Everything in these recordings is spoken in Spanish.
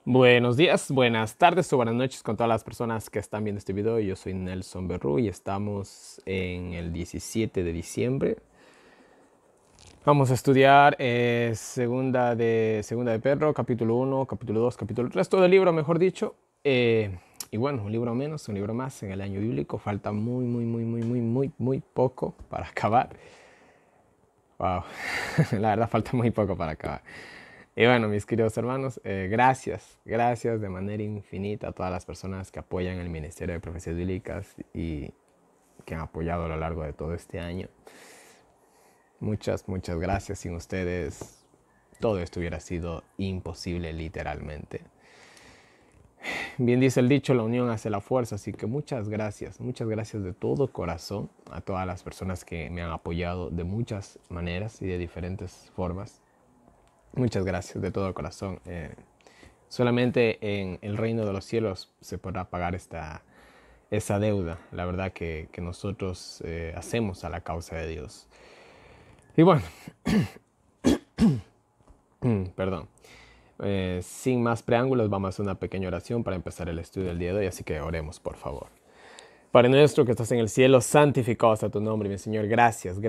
Buenos días, buenas tardes o buenas noches con todas las personas que están viendo este video. Yo soy Nelson Berru y estamos en el 17 de diciembre. Vamos a estudiar segunda de Pedro, capítulo 1, capítulo 2, capítulo 3, todo el libro, mejor dicho. Y bueno, un libro menos, un libro más en el año bíblico. Falta muy poco para acabar. Wow, la verdad falta muy poco para acabar. Y bueno, mis queridos hermanos, gracias de manera infinita a todas las personas que apoyan el Ministerio de Profecías Bíblicas y que han apoyado a lo largo de todo este año. Muchas gracias. Sin ustedes, todo esto hubiera sido imposible literalmente. Bien dice el dicho, la unión hace la fuerza, así que muchas gracias de todo corazón a todas las personas que me han apoyado de muchas maneras y de diferentes formas. Muchas gracias de todo corazón. Solamente en el reino de los cielos se podrá pagar esa deuda, la verdad que nosotros hacemos a la causa de Dios. Y bueno, perdón. Sin más preámbulos, vamos a hacer una pequeña oración para empezar el estudio del día de hoy, así que oremos, por favor. Padre nuestro que estás en el cielo, santificado sea tu nombre, mi Señor. Gracias,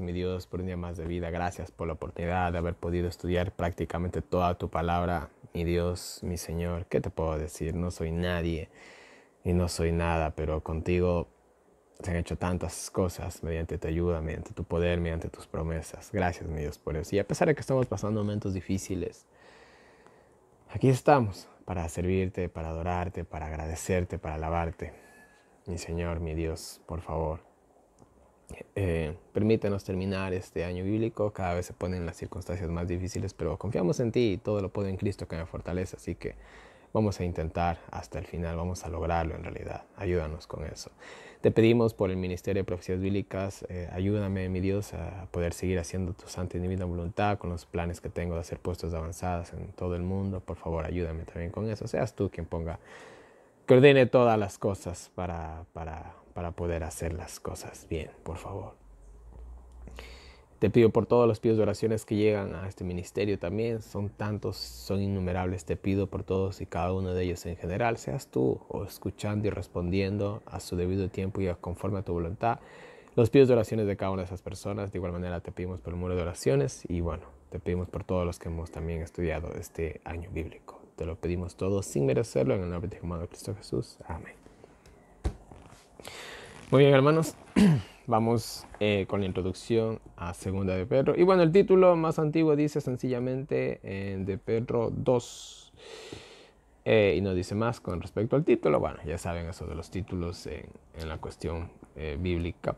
mi Dios, por un día más de vida. Gracias por la oportunidad de haber podido estudiar prácticamente toda tu palabra. Mi Dios, mi Señor, ¿qué te puedo decir? No soy nadie y no soy nada, pero contigo se han hecho tantas cosas mediante tu ayuda, mediante tu poder, mediante tus promesas. Gracias, mi Dios, por eso. Y a pesar de que estamos pasando momentos difíciles, aquí estamos para servirte, para adorarte, para agradecerte, para alabarte. Mi Señor, mi Dios, por favor, permítanos terminar este año bíblico. Cada vez se ponen las circunstancias más difíciles, pero confiamos en ti y todo lo puedo en Cristo que me fortalece. Así que vamos a intentar hasta el final, vamos a lograrlo en realidad. Ayúdanos con eso. Te pedimos por el Ministerio de Profecías Bíblicas, ayúdame, mi Dios, a poder seguir haciendo tu santa y divina voluntad con los planes que tengo de hacer puestos avanzados en todo el mundo. Por favor, ayúdame también con eso. Seas tú quien ponga, que ordene todas las cosas para poder hacer las cosas bien, por favor. Te pido por todos los pedidos de oraciones que llegan a este ministerio también. Son tantos, son innumerables. Te pido por todos y cada uno de ellos en general. Seas tú o escuchando y respondiendo a su debido tiempo y conforme a tu voluntad los pedidos de oraciones de cada una de esas personas. De igual manera te pedimos por el muro de oraciones y bueno, te pedimos por todos los que hemos también estudiado este año bíblico. Te lo pedimos todo sin merecerlo en el nombre de amado Cristo Jesús. Amén. Muy bien, hermanos. Vamos con la introducción a Segunda de Pedro. Y bueno, el título más antiguo dice sencillamente de Pedro 2. Y no dice más con respecto al título. Bueno, ya saben eso de los títulos en la cuestión bíblica.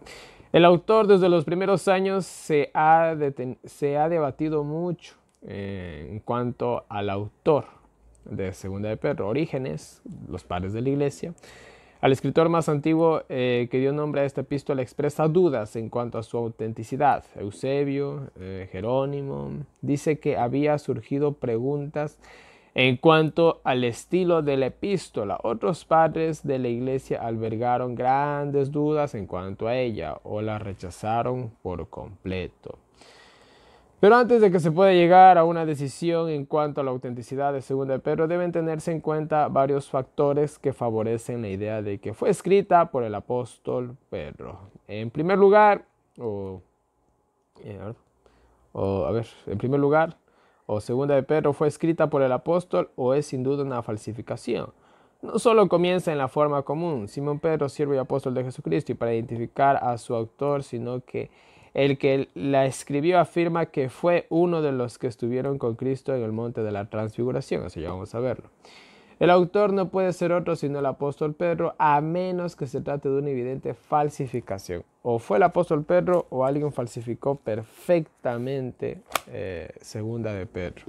El autor desde los primeros años se ha debatido mucho en cuanto al autor de Segunda de Pedro. Orígenes, los padres de la iglesia. Al escritor más antiguo que dio nombre a esta epístola expresa dudas en cuanto a su autenticidad. Eusebio, Jerónimo, dice que había surgido preguntas en cuanto al estilo de la epístola. Otros padres de la iglesia albergaron grandes dudas en cuanto a ella o la rechazaron por completo. Pero antes de que se pueda llegar a una decisión en cuanto a la autenticidad de Segunda de Pedro, deben tenerse en cuenta varios factores que favorecen la idea de que fue escrita por el apóstol Pedro. En primer lugar, en primer lugar, o Segunda de Pedro fue escrita por el apóstol o es sin duda una falsificación. No solo comienza en la forma común, Simón Pedro, siervo y apóstol de Jesucristo, y para identificar a su autor, sino que el que la escribió afirma que fue uno de los que estuvieron con Cristo en el monte de la transfiguración. Así ya vamos a verlo. El autor no puede ser otro sino el apóstol Pedro, a menos que se trate de una evidente falsificación. O fue el apóstol Pedro o alguien falsificó perfectamente Segunda de Pedro,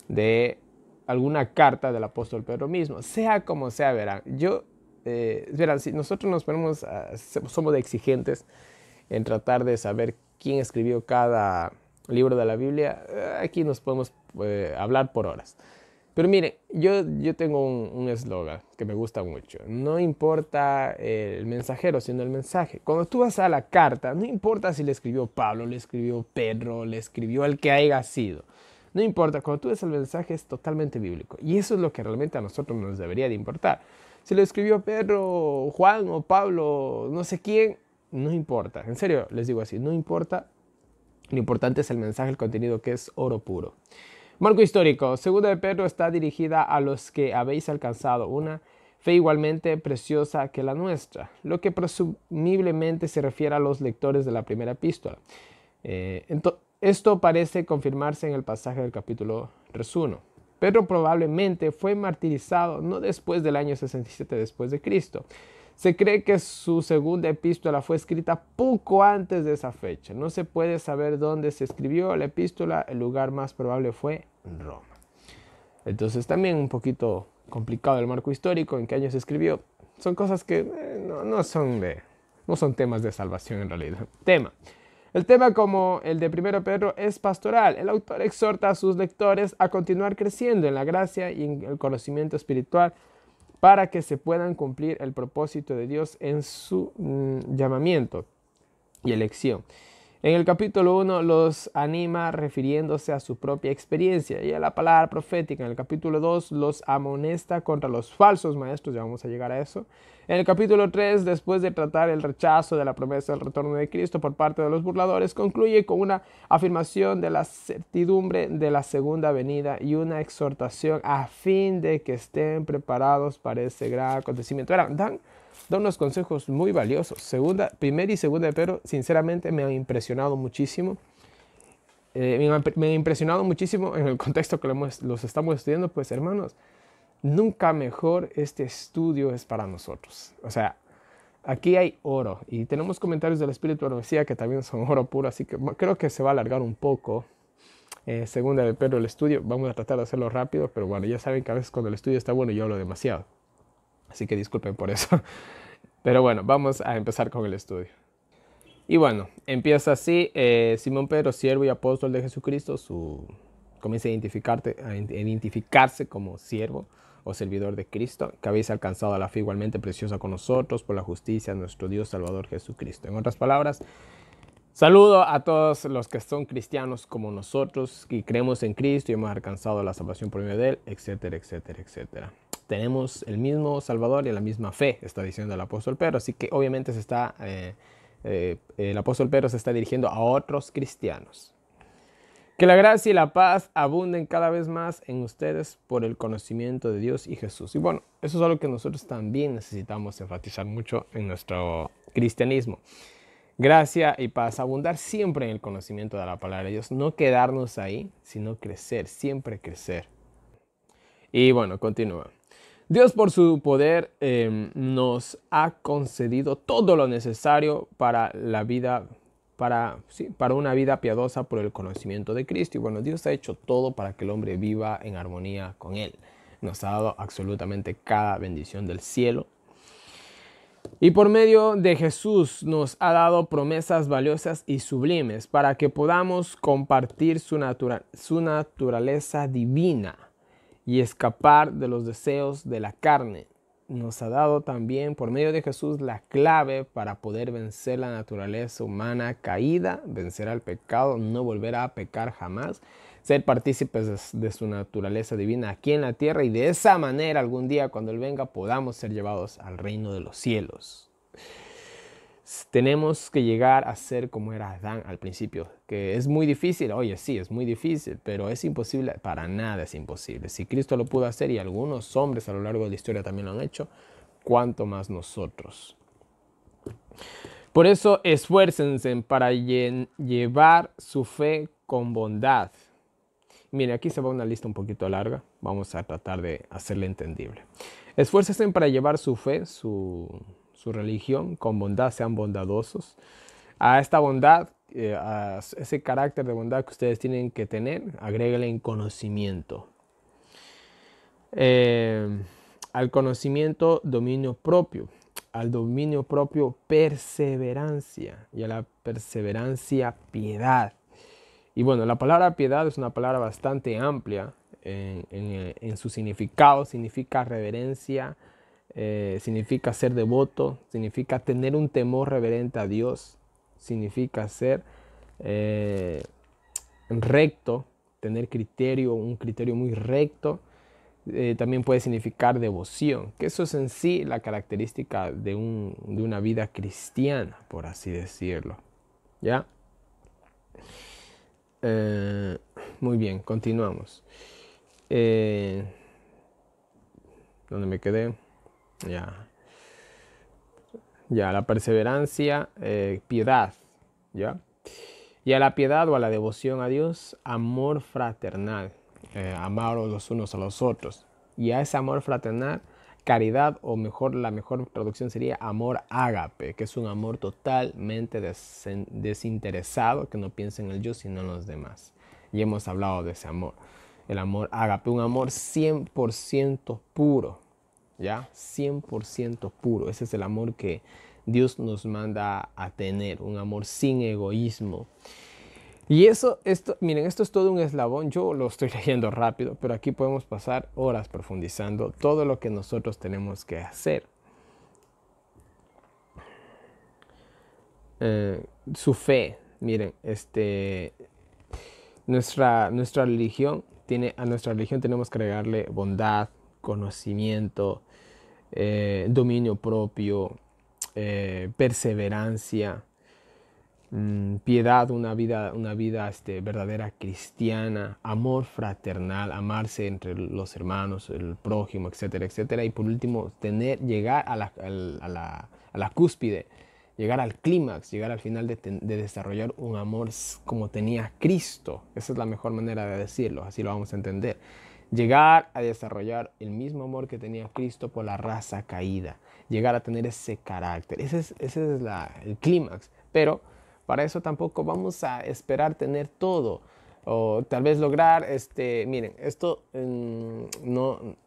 de alguna carta del apóstol Pedro mismo. Sea como sea, verán. Verán, si nosotros nos ponemos, somos exigentes en tratar de saber quién escribió cada libro de la Biblia, aquí nos podemos hablar por horas. Pero miren, yo tengo un eslogan que me gusta mucho. No importa el mensajero, sino el mensaje. Cuando tú vas a la carta, no importa si le escribió Pablo, le escribió Pedro, le escribió el que haya sido. No importa, cuando tú ves el mensaje es totalmente bíblico. Y eso es lo que realmente a nosotros nos debería de importar. Si lo escribió Pedro, Juan o Pablo, no sé quién, no importa. En serio, les digo así, no importa. Lo importante es el mensaje, el contenido, que es oro puro. Marco histórico. Segunda de Pedro está dirigida a los que habéis alcanzado una fe igualmente preciosa que la nuestra, lo que presumiblemente se refiere a los lectores de la primera epístola. Esto parece confirmarse en el pasaje del capítulo 1. Pedro probablemente fue martirizado no después del año 67 después de Cristo. Se cree que su segunda epístola fue escrita poco antes de esa fecha. No se puede saber dónde se escribió la epístola. El lugar más probable fue Roma. Entonces también un poquito complicado el marco histórico, en qué año se escribió. Son cosas que no son temas de salvación en realidad. El tema, como el de 1 Pedro, es pastoral. El autor exhorta a sus lectores a continuar creciendo en la gracia y en el conocimiento espiritual para que se puedan cumplir el propósito de Dios en su llamamiento y elección. En el capítulo 1 los anima refiriéndose a su propia experiencia y a la palabra profética. En el capítulo 2 los amonesta contra los falsos maestros, ya vamos a llegar a eso. En el capítulo 3, después de tratar el rechazo de la promesa del retorno de Cristo por parte de los burladores, concluye con una afirmación de la certidumbre de la segunda venida y una exhortación a fin de que estén preparados para ese gran acontecimiento. Dan unos consejos muy valiosos. Primera y segunda de Pedro, sinceramente, me han impresionado muchísimo. Me ha impresionado muchísimo en el contexto que los estamos estudiando. Pues, hermanos, nunca mejor este estudio es para nosotros. O sea, aquí hay oro. Y tenemos comentarios del Espíritu de Profecía que también son oro puro. Así que creo que se va a alargar un poco. Segunda de Pedro, el estudio. Vamos a tratar de hacerlo rápido. Pero bueno, ya saben que a veces cuando el estudio está bueno yo hablo demasiado. Así que disculpen por eso. Pero bueno, vamos a empezar con el estudio. Y bueno, empieza así. Simón Pedro, siervo y apóstol de Jesucristo, comienza a identificarse como siervo o servidor de Cristo, que habéis alcanzado la fe igualmente preciosa con nosotros por la justicia de nuestro Dios Salvador Jesucristo. En otras palabras, saludo a todos los que son cristianos como nosotros, que creemos en Cristo y hemos alcanzado la salvación por medio de Él, etcétera, etcétera, etcétera. Tenemos el mismo Salvador y la misma fe, está diciendo el apóstol Pedro. Así que obviamente el apóstol Pedro se está dirigiendo a otros cristianos. Que la gracia y la paz abunden cada vez más en ustedes por el conocimiento de Dios y Jesús. Y bueno, eso es algo que nosotros también necesitamos enfatizar mucho en nuestro cristianismo. Gracia y paz, abundar siempre en el conocimiento de la palabra de Dios. No quedarnos ahí, sino crecer, siempre crecer. Y bueno, continúa. Dios, por su poder, nos ha concedido todo lo necesario para la vida, para una vida piadosa por el conocimiento de Cristo. Y bueno, Dios ha hecho todo para que el hombre viva en armonía con Él. Nos ha dado absolutamente cada bendición del cielo. Y por medio de Jesús nos ha dado promesas valiosas y sublimes para que podamos compartir su naturaleza divina y escapar de los deseos de la carne. Nos ha dado también por medio de Jesús la clave para poder vencer la naturaleza humana caída, vencer al pecado, no volver a pecar jamás, ser partícipes de su naturaleza divina aquí en la tierra y de esa manera algún día cuando Él venga podamos ser llevados al reino de los cielos. Tenemos que llegar a ser como era Adán al principio, que es muy difícil. Oye, sí, es muy difícil, pero es imposible, para nada es imposible. Si Cristo lo pudo hacer y algunos hombres a lo largo de la historia también lo han hecho, ¿cuánto más nosotros? Por eso esfuércense para llevar su fe con bondad. Mire, aquí se va una lista un poquito larga, vamos a tratar de hacerla entendible. Esfuércense para llevar su fe, su religión con bondad, sean bondadosos. A esta bondad, a ese carácter de bondad que ustedes tienen que tener, agréguenle en conocimiento. Al conocimiento, dominio propio. Al dominio propio, perseverancia. Y a la perseverancia, piedad. Y bueno, la palabra piedad es una palabra bastante amplia en su significado. Significa reverencia, significa ser devoto, significa tener un temor reverente a Dios, significa ser recto, tener criterio, un criterio muy recto. También puede significar devoción, que eso es en sí la característica de una vida cristiana, por así decirlo. ¿Ya? Muy bien, continuamos. ¿Dónde me quedé? Ya. Ya, la perseverancia, piedad. ¿Ya? Y a la piedad o a la devoción a Dios, amor fraternal. Amar los unos a los otros. Y a ese amor fraternal, caridad, o mejor, la mejor traducción sería amor ágape, que es un amor totalmente desinteresado, que no piensa en el yo, sino en los demás. Y hemos hablado de ese amor. El amor ágape, un amor 100% puro. ¿Ya? 100% puro. Ese es el amor que Dios nos manda a tener, un amor sin egoísmo. Y miren, esto es todo un eslabón. Yo lo estoy leyendo rápido, pero aquí podemos pasar horas profundizando todo lo que nosotros tenemos que hacer. Su fe, miren, nuestra religión a nuestra religión tenemos que agregarle bondad, conocimiento, dominio propio, perseverancia, piedad, una vida verdadera cristiana, amor fraternal, amarse entre los hermanos, el prójimo, etcétera, etcétera. Y por último, llegar a la cúspide, llegar al clímax, llegar al final de desarrollar un amor como tenía Cristo. Esa es la mejor manera de decirlo, así lo vamos a entender. Llegar a desarrollar el mismo amor que tenía Cristo por la raza caída. Llegar a tener ese carácter. Ese es el clímax. Pero para eso tampoco vamos a esperar tener todo. O tal vez lograr, miren, esto no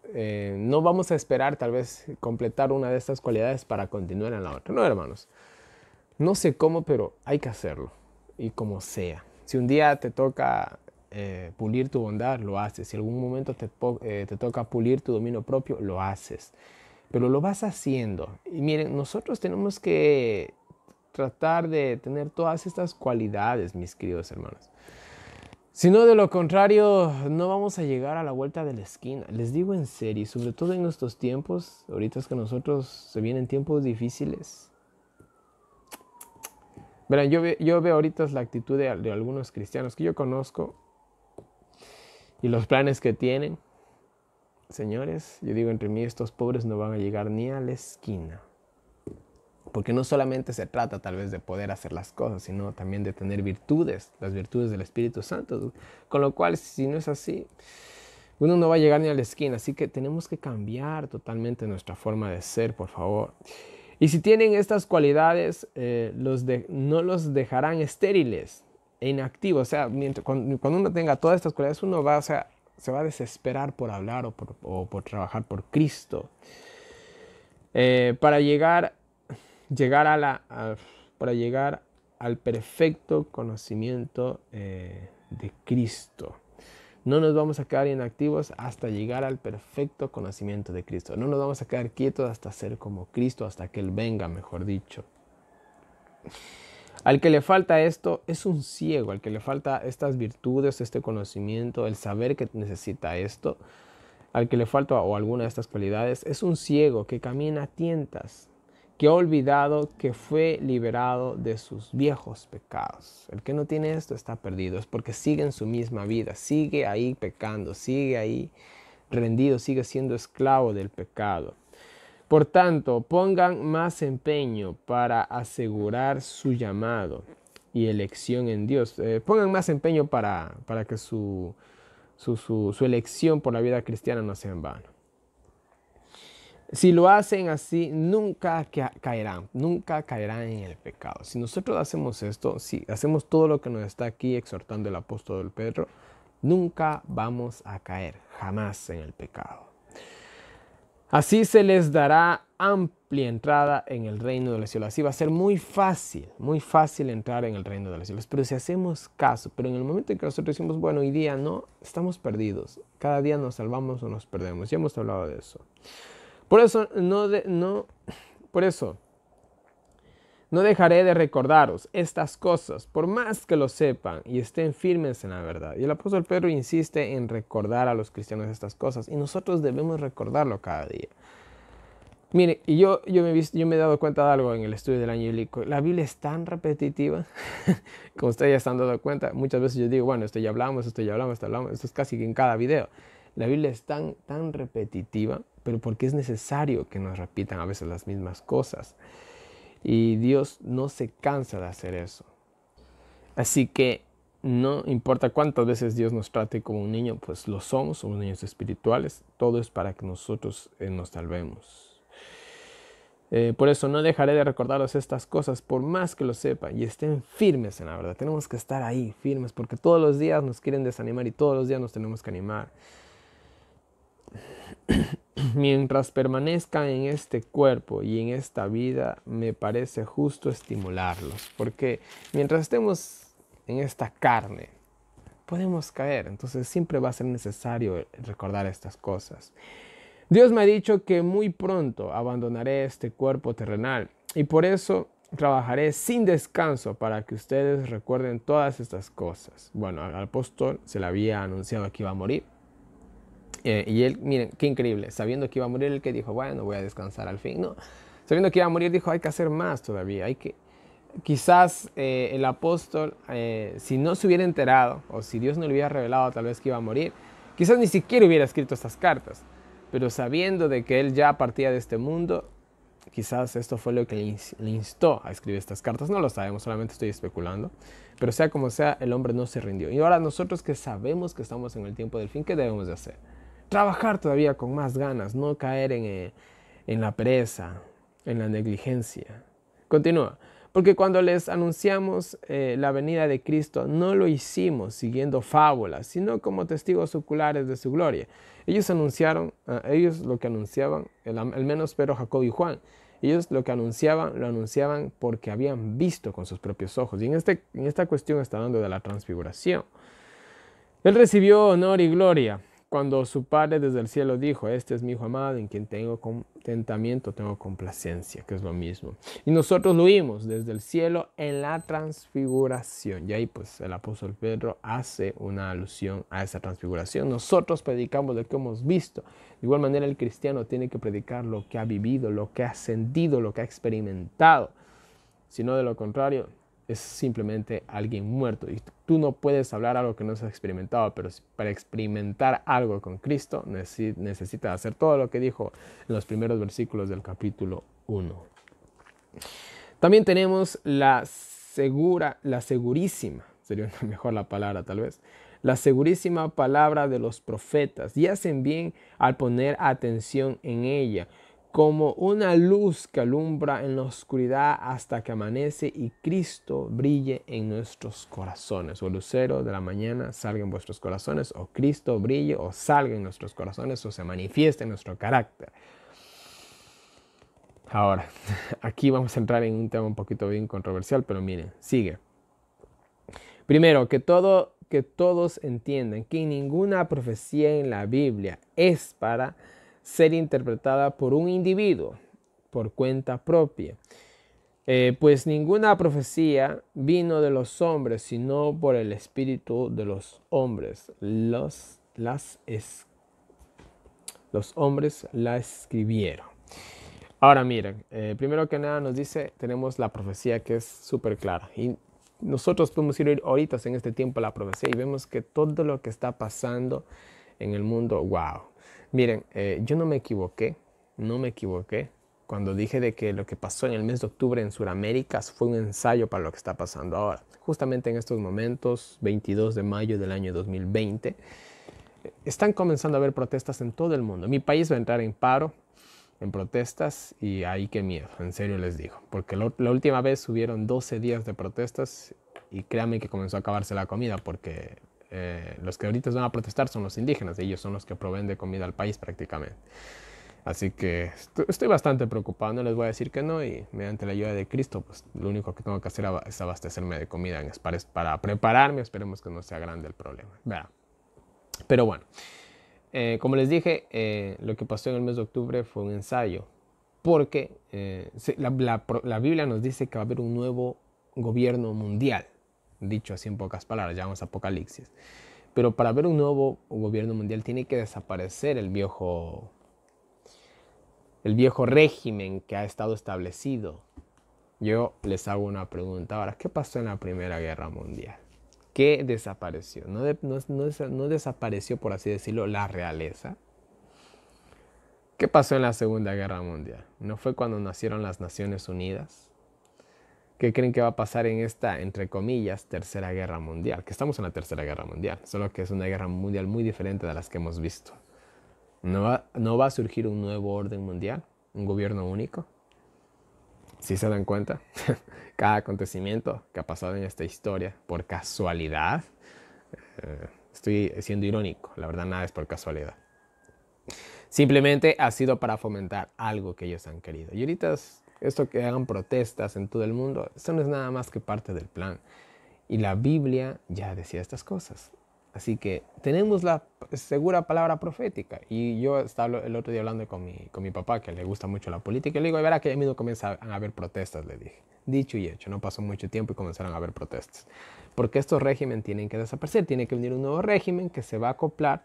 vamos a esperar tal vez completar una de estas cualidades para continuar en la otra. No, hermanos. No sé cómo, pero hay que hacerlo. Y como sea. Si un día te toca pulir tu bondad, lo haces. Si algún momento te toca pulir tu dominio propio, lo haces. Pero lo vas haciendo. Y miren, nosotros tenemos que tratar de tener todas estas cualidades, mis queridos hermanos. Si no, de lo contrario, no vamos a llegar a la vuelta de la esquina. Les digo en serio, sobre todo en estos tiempos, ahorita es que nosotros se vienen tiempos difíciles. Verán, yo veo ahorita la actitud de algunos cristianos que yo conozco y los planes que tienen. Señores, yo digo entre mí, estos pobres no van a llegar ni a la esquina. Porque no solamente se trata tal vez de poder hacer las cosas, sino también de tener virtudes, las virtudes del Espíritu Santo. Con lo cual, si no es así, uno no va a llegar ni a la esquina. Así que tenemos que cambiar totalmente nuestra forma de ser, por favor. Y si tienen estas cualidades, no los dejarán estériles e inactivos. O sea, cuando uno tenga todas estas cualidades, uno se va a desesperar por hablar o por trabajar por Cristo. Para llegar al perfecto conocimiento de Cristo. No nos vamos a quedar inactivos hasta llegar al perfecto conocimiento de Cristo. No nos vamos a quedar quietos hasta ser como Cristo, hasta que Él venga, mejor dicho. Al que le falta esto es un ciego, al que le falta estas virtudes, este conocimiento, el saber que necesita esto, al que le falta o alguna de estas cualidades, es un ciego que camina a tientas, que ha olvidado que fue liberado de sus viejos pecados. El que no tiene esto está perdido, es porque sigue en su misma vida, sigue ahí pecando, sigue ahí rendido, sigue siendo esclavo del pecado. Por tanto, pongan más empeño para asegurar su llamado y elección en Dios. Pongan más empeño para que su elección por la vida cristiana no sea en vano. Si lo hacen así, nunca caerán en el pecado. Si nosotros hacemos esto, si hacemos todo lo que nos está aquí exhortando el apóstol Pedro, nunca vamos a caer, jamás en el pecado. Así se les dará amplia entrada en el reino de los cielos. Así va a ser muy fácil entrar en el reino de los cielos. Pero si hacemos caso, pero en el momento en que nosotros decimos, bueno, hoy día no, estamos perdidos. Cada día nos salvamos o nos perdemos. Ya hemos hablado de eso. Por eso, no dejaré de recordaros estas cosas, por más que lo sepan y estén firmes en la verdad. Y el apóstol Pedro insiste en recordar a los cristianos estas cosas, y nosotros debemos recordarlo cada día. Mire, y yo me he dado cuenta de algo en el estudio del año bíblico. La Biblia es tan repetitiva, como ustedes ya están dando cuenta. Muchas veces yo digo, bueno, esto ya hablamos, esto es casi que en cada video. La Biblia es tan repetitiva, pero porque es necesario que nos repitan a veces las mismas cosas. Y Dios no se cansa de hacer eso. Así que no importa cuántas veces Dios nos trate como un niño, pues lo somos niños espirituales. Todo es para que nosotros nos salvemos. Por eso no dejaré de recordaros estas cosas, por más que lo sepan y estén firmes en la verdad. Tenemos que estar ahí, firmes, porque todos los días nos quieren desanimar y todos los días nos tenemos que animar. Mientras permanezcan en este cuerpo y en esta vida, me parece justo estimularlos, porque mientras estemos en esta carne, podemos caer. Entonces siempre va a ser necesario recordar estas cosas. Dios me ha dicho que muy pronto abandonaré este cuerpo terrenal y por eso trabajaré sin descanso para que ustedes recuerden todas estas cosas. Bueno, al apóstol se le había anunciado que iba a morir. Y él, miren, qué increíble, sabiendo que iba a morir, el que dijo, bueno, voy a descansar al fin. No, sabiendo que iba a morir, dijo, hay que hacer más todavía. Quizás el apóstol, si no se hubiera enterado, o si Dios no le hubiera revelado tal vez que iba a morir, quizás ni siquiera hubiera escrito estas cartas. Pero sabiendo de que él ya partía de este mundo, quizás esto fue lo que le instó a escribir estas cartas. No lo sabemos, solamente estoy especulando. Pero sea como sea, el hombre no se rindió. Y ahora nosotros que sabemos que estamos en el tiempo del fin, ¿qué debemos de hacer? Trabajar todavía con más ganas, no caer en la pereza, en la negligencia. Continúa. Porque cuando les anunciamos la venida de Cristo, no lo hicimos siguiendo fábulas, sino como testigos oculares de su gloria. Ellos lo que anunciaban, al menos Pedro, Jacobo y Juan, ellos lo anunciaban porque habían visto con sus propios ojos. Y en esta cuestión está hablando de la transfiguración. Él recibió honor y gloria cuando su Padre desde el cielo dijo, este es mi Hijo amado en quien tengo contentamiento, tengo complacencia, que es lo mismo. Y nosotros lo oímos desde el cielo en la transfiguración. Y ahí pues el apóstol Pedro hace una alusión a esa transfiguración. Nosotros predicamos lo que hemos visto. De igual manera el cristiano tiene que predicar lo que ha vivido, lo que ha sentido, lo que ha experimentado. Si no, de lo contrario, es simplemente alguien muerto. Y tú no puedes hablar algo que no has experimentado, pero para experimentar algo con Cristo necesitas hacer todo lo que dijo en los primeros versículos del capítulo 1. También tenemos la segurísima, sería mejor la palabra tal vez, la segurísima palabra de los profetas, y hacen bien al poner atención en ella, como una luz que alumbra en la oscuridad hasta que amanece y Cristo brille en nuestros corazones. O lucero de la mañana salga en vuestros corazones, o Cristo brille o salga en nuestros corazones, o se manifieste en nuestro carácter. Ahora, aquí vamos a entrar en un tema un poquito bien controversial, pero miren, sigue. Primero, que todos entiendan que ninguna profecía en la Biblia es para ser interpretada por un individuo por cuenta propia. Pues ninguna profecía vino de los hombres, sino por el Espíritu de los hombres. Los hombres la escribieron. Ahora miren, primero que nada nos dice, tenemos la profecía que es súper clara. Y nosotros podemos ir ahorita en este tiempo a la profecía y vemos que todo lo que está pasando en el mundo, wow. Miren, yo no me equivoqué cuando dije de que lo que pasó en el mes de octubre en Sudamérica fue un ensayo para lo que está pasando ahora. Justamente en estos momentos, 22 de mayo del año 2020, están comenzando a haber protestas en todo el mundo. Mi país va a entrar en paro, en protestas, y ahí qué miedo, en serio les digo. Porque la última vez hubieron 12 días de protestas y créanme que comenzó a acabarse la comida porque los que ahorita van a protestar son los indígenas, ellos son los que proveen de comida al país prácticamente. Así que estoy bastante preocupado, no les voy a decir que no, y mediante la ayuda de Cristo, pues lo único que tengo que hacer es abastecerme de comida para prepararme, esperemos que no sea grande el problema. ¿Verdad? Pero bueno, como les dije, lo que pasó en el mes de octubre fue un ensayo. porque la Biblia nos dice que va a haber un nuevo gobierno mundial, dicho así en pocas palabras, llamamos Apocalipsis. Pero para haber un nuevo gobierno mundial tiene que desaparecer el viejo régimen que ha estado establecido. Yo les hago una pregunta ahora, ¿qué pasó en la Primera Guerra Mundial? ¿Qué desapareció? ¿No desapareció, por así decirlo, la realeza? ¿Qué pasó en la Segunda Guerra Mundial? ¿No fue cuando nacieron las Naciones Unidas? ¿Qué creen que va a pasar en esta, entre comillas, Tercera Guerra Mundial? Que estamos en la Tercera Guerra Mundial, solo que es una guerra mundial muy diferente de las que hemos visto. ¿No va a surgir un nuevo orden mundial? ¿Un gobierno único? Si se dan cuenta, cada acontecimiento que ha pasado en esta historia, por casualidad, estoy siendo irónico, la verdad nada es por casualidad. Simplemente ha sido para fomentar algo que ellos han querido. Y ahorita esto que hagan protestas en todo el mundo, eso no es nada más que parte del plan. Y la Biblia ya decía estas cosas. Así que tenemos la segura palabra profética. Y yo estaba el otro día hablando con mi papá, que le gusta mucho la política, y le digo, verá que ya mismo comienzan a haber protestas, le dije. Dicho y hecho, no pasó mucho tiempo y comenzaron a haber protestas. Porque estos regímenes tienen que desaparecer, tiene que venir un nuevo régimen que se va a acoplar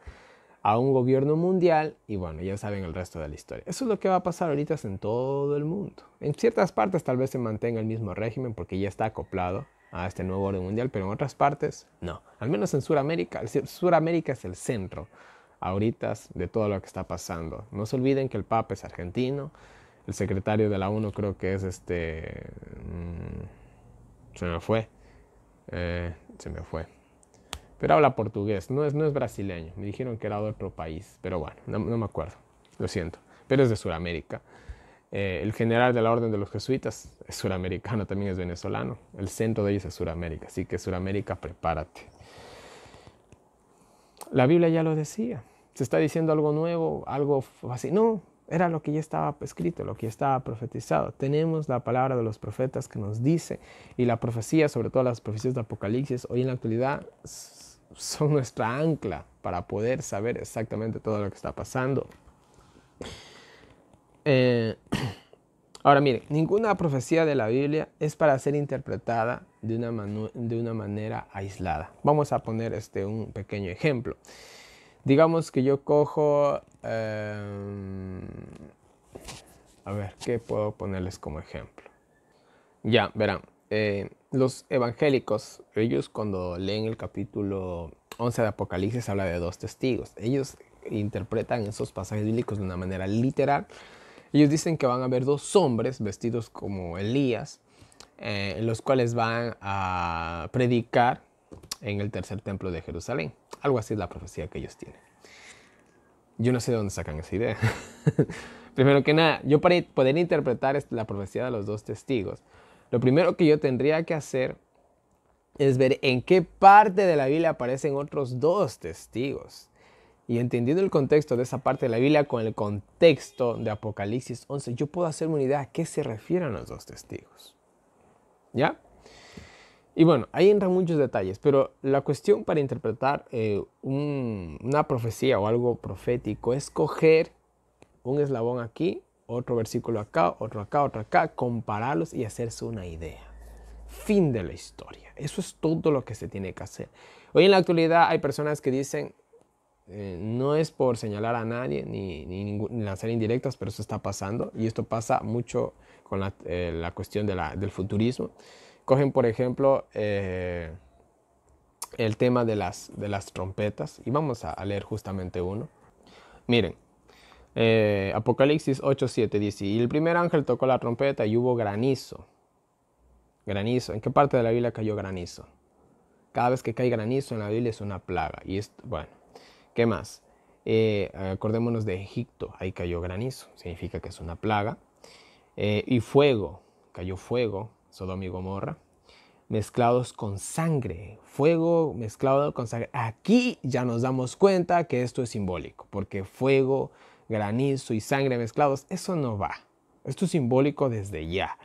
a un gobierno mundial y bueno, ya saben el resto de la historia. Eso es lo que va a pasar ahorita en todo el mundo. En ciertas partes tal vez se mantenga el mismo régimen porque ya está acoplado a este nuevo orden mundial, pero en otras partes no. Al menos en Sudamérica. Sudamérica es el centro ahorita de todo lo que está pasando. No se olviden que el Papa es argentino, el secretario de la ONU creo que es se me fue. Pero habla portugués, no es brasileño. Me dijeron que era de otro país, pero bueno, no me acuerdo, lo siento. Pero es de Sudamérica. El general de la Orden de los Jesuitas es suramericano, también es venezolano. El centro de ellos es Sudamérica, así que Sudamérica, prepárate. La Biblia ya lo decía. Se está diciendo algo nuevo, algo así. No, era lo que ya estaba escrito, lo que ya estaba profetizado. Tenemos la palabra de los profetas que nos dice, y la profecía, sobre todo las profecías de Apocalipsis, hoy en la actualidad son nuestra ancla para poder saber exactamente todo lo que está pasando. Ahora miren, ninguna profecía de la Biblia es para ser interpretada de una manera aislada. Vamos a poner un pequeño ejemplo. Digamos que yo cojo... a ver, ¿qué puedo ponerles como ejemplo? Ya, verán. Los evangélicos, ellos cuando leen el capítulo 11 de Apocalipsis habla de 2 testigos. Ellos interpretan esos pasajes bíblicos de una manera literal. Ellos dicen que van a haber 2 hombres vestidos como Elías, los cuales van a predicar en el tercer templo de Jerusalén. Algo así es la profecía que ellos tienen. Yo no sé de dónde sacan esa idea. Primero que nada, yo para poder interpretar la profecía de los 2 testigos, lo primero que yo tendría que hacer es ver en qué parte de la Biblia aparecen otros 2 testigos. Y entendiendo el contexto de esa parte de la Biblia con el contexto de Apocalipsis 11, yo puedo hacerme una idea a qué se refieren los 2 testigos. ¿Ya? Y bueno, ahí entran muchos detalles, pero la cuestión para interpretar una profecía o algo profético es coger un eslabón aquí, otro versículo acá, otro acá, compararlos y hacerse una idea. Fin de la historia. Eso es todo lo que se tiene que hacer. Hoy en la actualidad hay personas que dicen, no es por señalar a nadie ni lanzar indirectas, pero eso está pasando y esto pasa mucho con la cuestión del futurismo. Cogen, por ejemplo, el tema de las trompetas y vamos a leer justamente uno. Miren, Apocalipsis 8:7 dice, y el primer ángel tocó la trompeta y hubo granizo. Granizo, ¿en qué parte de la Biblia cayó granizo? Cada vez que cae granizo en la Biblia es una plaga. Y bueno, ¿qué más? Acordémonos de Egipto, ahí cayó granizo, significa que es una plaga. Y fuego, cayó fuego, Sodoma y Gomorra, mezclados con sangre, fuego mezclado con sangre. Aquí ya nos damos cuenta que esto es simbólico, porque fuego, granizo y sangre mezclados, eso no va. Esto es simbólico desde ya.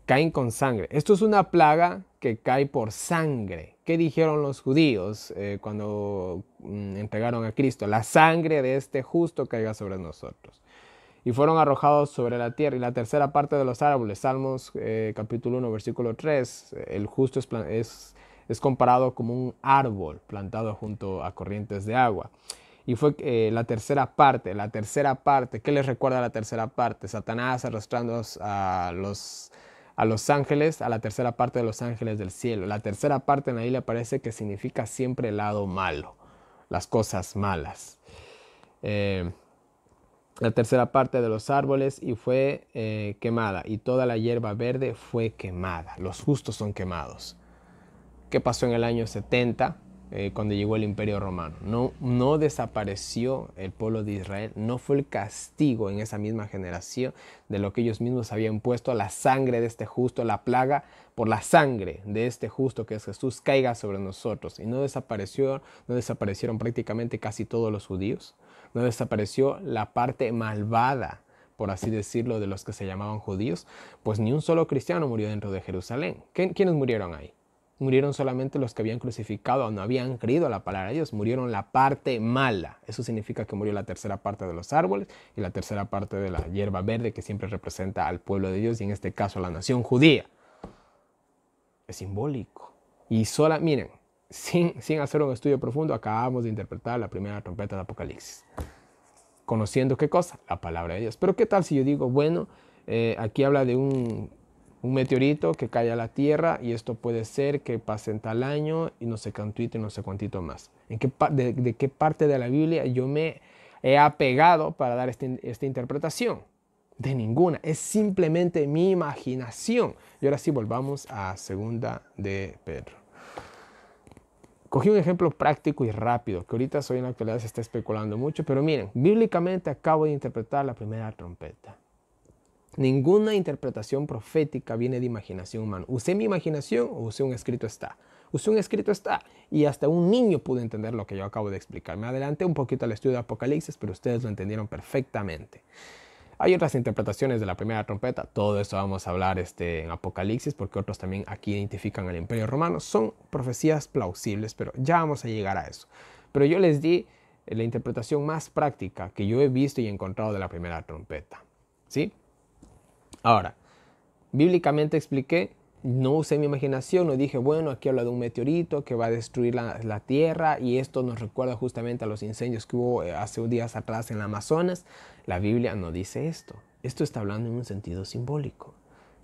Caen con sangre. Esto es una plaga que cae por sangre. ¿Qué dijeron los judíos cuando entregaron a Cristo? La sangre de este justo caiga sobre nosotros. y fueron arrojados sobre la tierra. Y la tercera parte de los árboles, Salmos capítulo 1, versículo 3, el justo es comparado como un árbol plantado junto a corrientes de agua. Y fue la tercera parte, ¿qué les recuerda la tercera parte? Satanás arrastrando a los ángeles, a la tercera parte de los ángeles del cielo. La tercera parte en la Biblia parece que significa siempre el lado malo, las cosas malas. La tercera parte de los árboles y fue quemada, y toda la hierba verde fue quemada. Los justos son quemados. ¿Qué pasó en el año 70? Cuando llegó el Imperio Romano. No desapareció el pueblo de Israel, no fue el castigo en esa misma generación de lo que ellos mismos habían puesto, la sangre de este justo, la plaga por la sangre de este justo que es Jesús caiga sobre nosotros. Y no desaparecieron prácticamente casi todos los judíos, no desapareció la parte malvada, por así decirlo, de los que se llamaban judíos, pues ni un solo cristiano murió dentro de Jerusalén. ¿Quiénes murieron ahí? Murieron solamente los que habían crucificado o no habían creído la palabra de Dios. Murieron la parte mala. Eso significa que murió la tercera parte de los árboles y la tercera parte de la hierba verde, que siempre representa al pueblo de Dios y en este caso a la nación judía. Es simbólico. Y miren, sin hacer un estudio profundo, acabamos de interpretar la primera trompeta de Apocalipsis. Conociendo ¿qué cosa? La palabra de Dios. Pero ¿qué tal si yo digo, bueno, aquí habla de un meteorito que cae a la Tierra y esto puede ser que pase en tal año y no sé cuántito y no sé cuántito más? ¿De qué parte de la Biblia yo me he apegado para dar esta interpretación? De ninguna, es simplemente mi imaginación. Y ahora sí volvamos a segunda de Pedro. Cogí un ejemplo práctico y rápido, que ahorita en la actualidad se está especulando mucho, pero miren, bíblicamente acabo de interpretar la primera trompeta. Ninguna interpretación profética viene de imaginación humana. ¿Usé mi imaginación o usé un escrito está? Usé un escrito está y hasta un niño pudo entender lo que yo acabo de explicar. Me adelanté un poquito al estudio de Apocalipsis, pero ustedes lo entendieron perfectamente. Hay otras interpretaciones de la primera trompeta. Todo esto vamos a hablar en Apocalipsis, porque otros también aquí identifican al Imperio Romano. Son profecías plausibles, pero ya vamos a llegar a eso. Pero yo les di la interpretación más práctica que yo he visto y encontrado de la primera trompeta. ¿Sí? Ahora, bíblicamente expliqué, no usé mi imaginación, no dije, bueno, aquí habla de un meteorito que va a destruir la tierra y esto nos recuerda justamente a los incendios que hubo hace días atrás en el Amazonas. La Biblia no dice esto. Esto está hablando en un sentido simbólico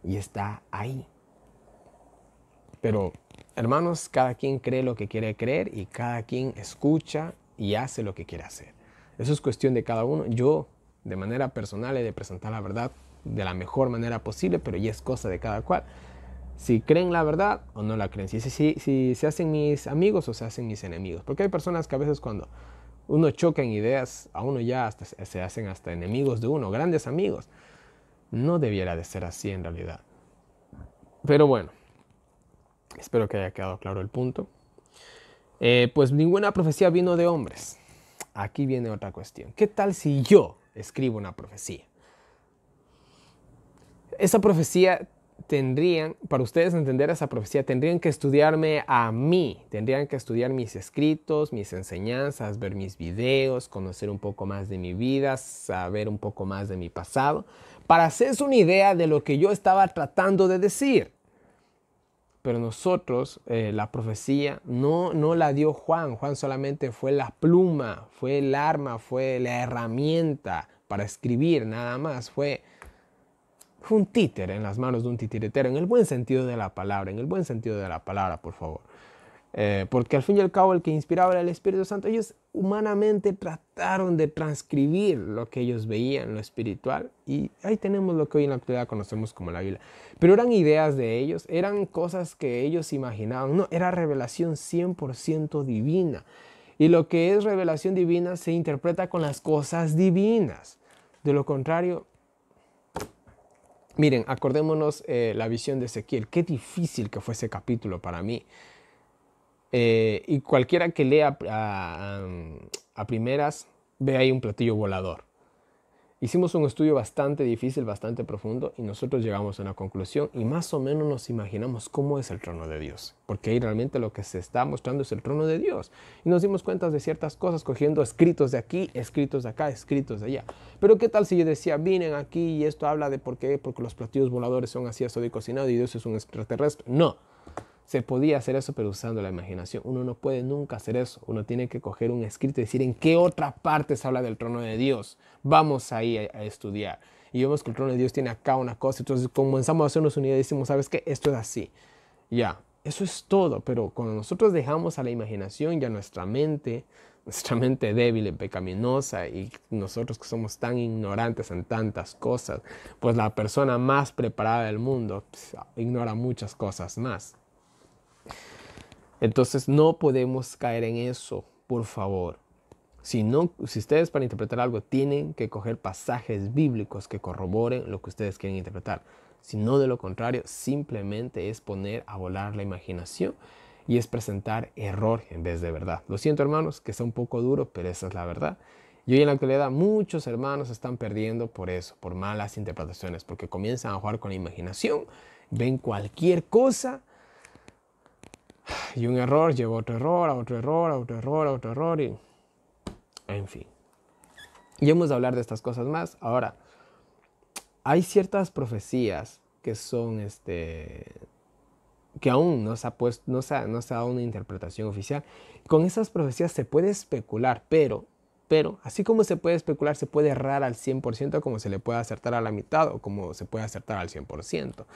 y está ahí. Pero, hermanos, cada quien cree lo que quiere creer y cada quien escucha y hace lo que quiere hacer. Eso es cuestión de cada uno. Yo, de manera personal, he de presentar la verdad de la mejor manera posible, pero ya es cosa de cada cual. Si creen la verdad o no la creen. Si se hacen mis amigos o se hacen mis enemigos. Porque hay personas que a veces cuando uno choca en ideas, a uno ya se hacen hasta enemigos de uno, grandes amigos. No debiera de ser así en realidad. Pero bueno, espero que haya quedado claro el punto. Pues ninguna profecía vino de hombres. Aquí viene otra cuestión. ¿Qué tal si yo escribo una profecía? Esa profecía para ustedes entender esa profecía, tendrían que estudiarme a mí, tendrían que estudiar mis escritos, mis enseñanzas, ver mis videos, conocer un poco más de mi vida, saber un poco más de mi pasado, para hacerse una idea de lo que yo estaba tratando de decir. Pero nosotros, la profecía no la dio Juan. Juan solamente fue la pluma, fue el arma, fue la herramienta para escribir, nada más. Fue un títere en las manos de un titiritero, en el buen sentido de la palabra, por favor. Porque al fin y al cabo el que inspiraba era el Espíritu Santo. Ellos humanamente trataron de transcribir lo que ellos veían, lo espiritual, y ahí tenemos lo que hoy en la actualidad conocemos como la Biblia. Pero eran ideas de ellos, eran cosas que ellos imaginaban, no, era revelación 100% divina. Y lo que es revelación divina se interpreta con las cosas divinas. De lo contrario, miren, acordémonos la visión de Ezequiel. Qué difícil que fue ese capítulo para mí. Y cualquiera que lea a primeras, ve ahí un platillo volador. Hicimos un estudio bastante difícil, bastante profundo, y nosotros llegamos a una conclusión y más o menos nos imaginamos cómo es el trono de Dios. Porque ahí realmente lo que se está mostrando es el trono de Dios. Y nos dimos cuenta de ciertas cosas cogiendo escritos de aquí, escritos de acá, escritos de allá. Pero ¿qué tal si yo decía, vienen aquí y esto habla de por qué? Porque los platillos voladores son así, asado y cocinado y Dios es un extraterrestre. No. Se podía hacer eso, pero usando la imaginación. Uno no puede nunca hacer eso. Uno tiene que coger un escrito y decir en qué otra parte se habla del trono de Dios. Vamos ahí a estudiar. Y vemos que el trono de Dios tiene acá una cosa. Entonces comenzamos a hacernos una idea y decimos, ¿sabes qué? Esto es así. Ya, eso es todo. Pero cuando nosotros dejamos a la imaginación y a nuestra mente débil y pecaminosa, y nosotros que somos tan ignorantes en tantas cosas, pues la persona más preparada del mundo ignora muchas cosas más. Entonces no podemos caer en eso, por favor. Si ustedes para interpretar algo tienen que coger pasajes bíblicos que corroboren lo que ustedes quieren interpretar. Si no, de lo contrario, simplemente es poner a volar la imaginación y es presentar error en vez de verdad. Lo siento, hermanos, que sea un poco duro, pero esa es la verdad. Y hoy en la actualidad muchos hermanos están perdiendo por eso, por malas interpretaciones, porque comienzan a jugar con la imaginación, ven cualquier cosa y un error lleva a otro error, a otro error, a otro error, a otro error, y en fin. Y hemos de hablar de estas cosas más. Ahora, hay ciertas profecías que son que aún no se ha dado una interpretación oficial. Con esas profecías se puede especular, pero así como se puede especular, se puede errar al 100%, como se le puede acertar a la mitad o como se puede acertar al 100%.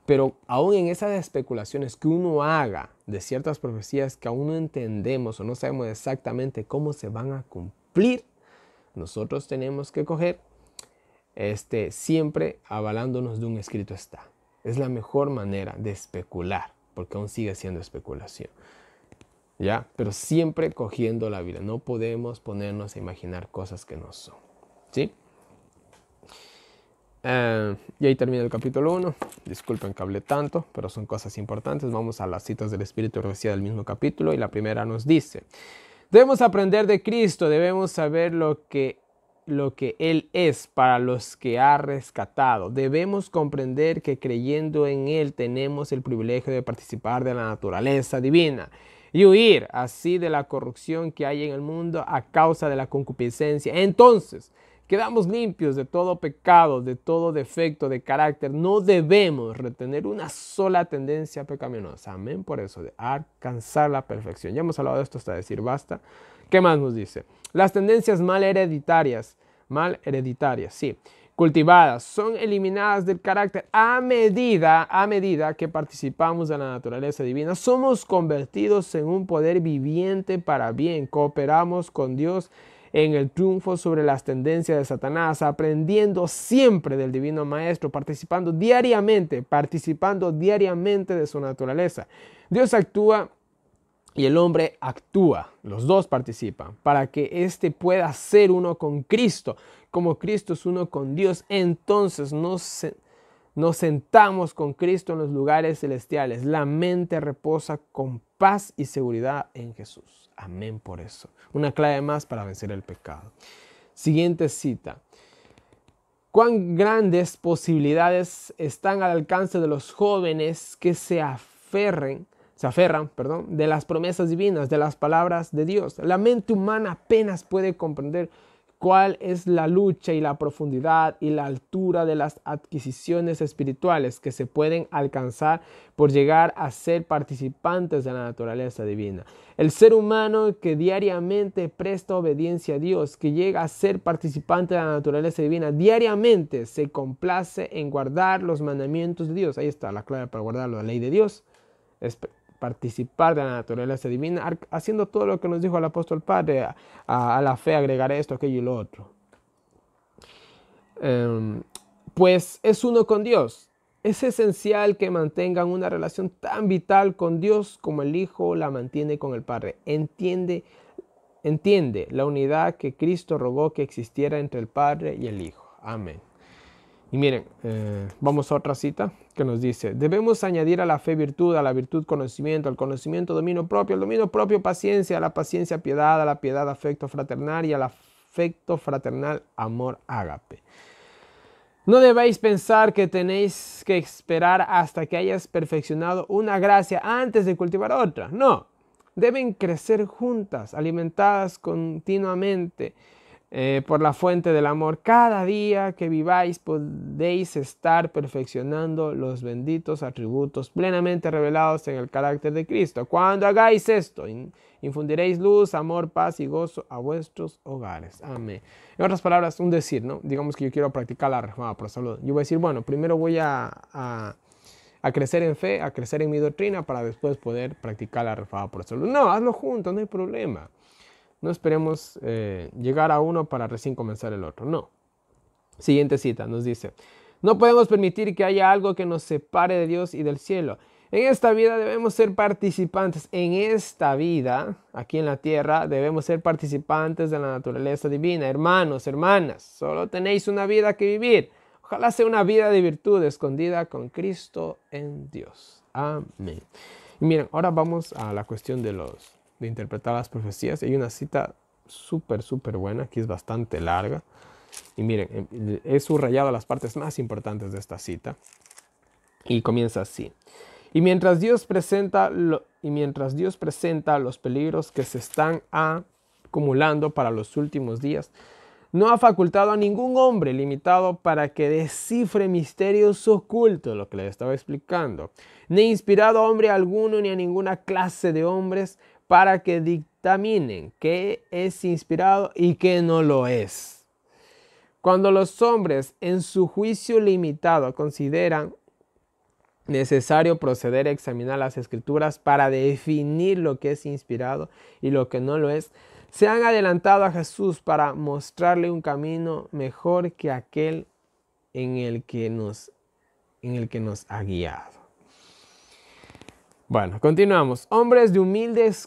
Pero aún en esas especulaciones que uno haga de ciertas profecías que aún no entendemos o no sabemos exactamente cómo se van a cumplir, nosotros tenemos que coger siempre avalándonos de un escrito está. Es la mejor manera de especular, porque aún sigue siendo especulación. ¿Ya? Pero siempre cogiendo la Biblia. No podemos ponernos a imaginar cosas que no son. ¿Sí? Y ahí termina el capítulo 1. Disculpen que hablé tanto, pero son cosas importantes. Vamos a las citas del Espíritu de Profecía del mismo capítulo. Y la primera nos dice: debemos aprender de Cristo, debemos saber lo que Él es para los que ha rescatado. Debemos comprender que creyendo en Él tenemos el privilegio de participar de la naturaleza divina y huir así de la corrupción que hay en el mundo a causa de la concupiscencia. Entonces, quedamos limpios de todo pecado, de todo defecto de carácter. No debemos retener una sola tendencia pecaminosa. Amén. Por eso, de alcanzar la perfección. Ya hemos hablado de esto hasta decir basta. ¿Qué más nos dice? Las tendencias mal hereditarias, sí, cultivadas, son eliminadas del carácter a medida que participamos de la naturaleza divina. Somos convertidos en un poder viviente para bien. Cooperamos con Dios en el triunfo sobre las tendencias de Satanás, aprendiendo siempre del Divino Maestro, participando diariamente de su naturaleza. Dios actúa y el hombre actúa, los dos participan, para que éste pueda ser uno con Cristo. Como Cristo es uno con Dios, entonces nos sentamos con Cristo en los lugares celestiales. La mente reposa con paz y seguridad en Jesús. Amén por eso. Una clave más para vencer el pecado. Siguiente cita. ¿Cuán grandes posibilidades están al alcance de los jóvenes que se aferran, de las promesas divinas, de las palabras de Dios? La mente humana apenas puede comprender cuál es la lucha y la profundidad y la altura de las adquisiciones espirituales que se pueden alcanzar por llegar a ser participantes de la naturaleza divina. El ser humano que diariamente presta obediencia a Dios, que llega a ser participante de la naturaleza divina, diariamente se complace en guardar los mandamientos de Dios. Ahí está la clave para guardar la ley de Dios. Es participar de la naturaleza divina, haciendo todo lo que nos dijo el apóstol Padre, a la fe agregar esto, aquello y lo otro. Pues es uno con Dios. Es esencial que mantengan una relación tan vital con Dios como el Hijo la mantiene con el Padre. Entiende la unidad que Cristo rogó que existiera entre el Padre y el Hijo. Amén. Y miren, vamos a otra cita que nos dice: debemos añadir a la fe virtud, a la virtud conocimiento, al conocimiento dominio propio, al dominio propio paciencia, a la paciencia piedad, a la piedad afecto fraternal y a la afecto fraternal, amor ágape. No debéis pensar que tenéis que esperar hasta que hayas perfeccionado una gracia antes de cultivar otra. No, deben crecer juntas, alimentadas continuamente por la fuente del amor. Cada día que viváis podéis estar perfeccionando los benditos atributos plenamente revelados en el carácter de Cristo. Cuando hagáis esto, infundiréis luz, amor, paz y gozo a vuestros hogares. Amén. En otras palabras, un decir, ¿no? Digamos que yo quiero practicar la reforma por salud. Yo voy a decir, bueno, primero voy a crecer en fe, a crecer en mi doctrina para después poder practicar la reforma por salud. No, hazlo juntos, no hay problema. No esperemos llegar a uno para recién comenzar el otro. No. Siguiente cita nos dice: no podemos permitir que haya algo que nos separe de Dios y del cielo. En esta vida debemos ser participantes. En esta vida, aquí en la tierra, debemos ser participantes de la naturaleza divina. Hermanos, hermanas, solo tenéis una vida que vivir. Ojalá sea una vida de virtud escondida con Cristo en Dios. Amén. Y miren, ahora vamos a la cuestión de interpretar las profecías. Hay una cita súper buena, que es bastante larga. Y miren, he subrayado las partes más importantes de esta cita. Y comienza así. Y mientras Dios presenta los peligros que se están acumulando para los últimos días, no ha facultado a ningún hombre limitado para que descifre misterios ocultos, lo que les estaba explicando, ni inspirado a hombre alguno ni a ninguna clase de hombres para que dictaminen qué es inspirado y qué no lo es. Cuando los hombres en su juicio limitado consideran necesario proceder a examinar las escrituras para definir lo que es inspirado y lo que no lo es, se han adelantado a Jesús para mostrarle un camino mejor que aquel en el que nos ha guiado. Bueno, continuamos. Hombres de humildes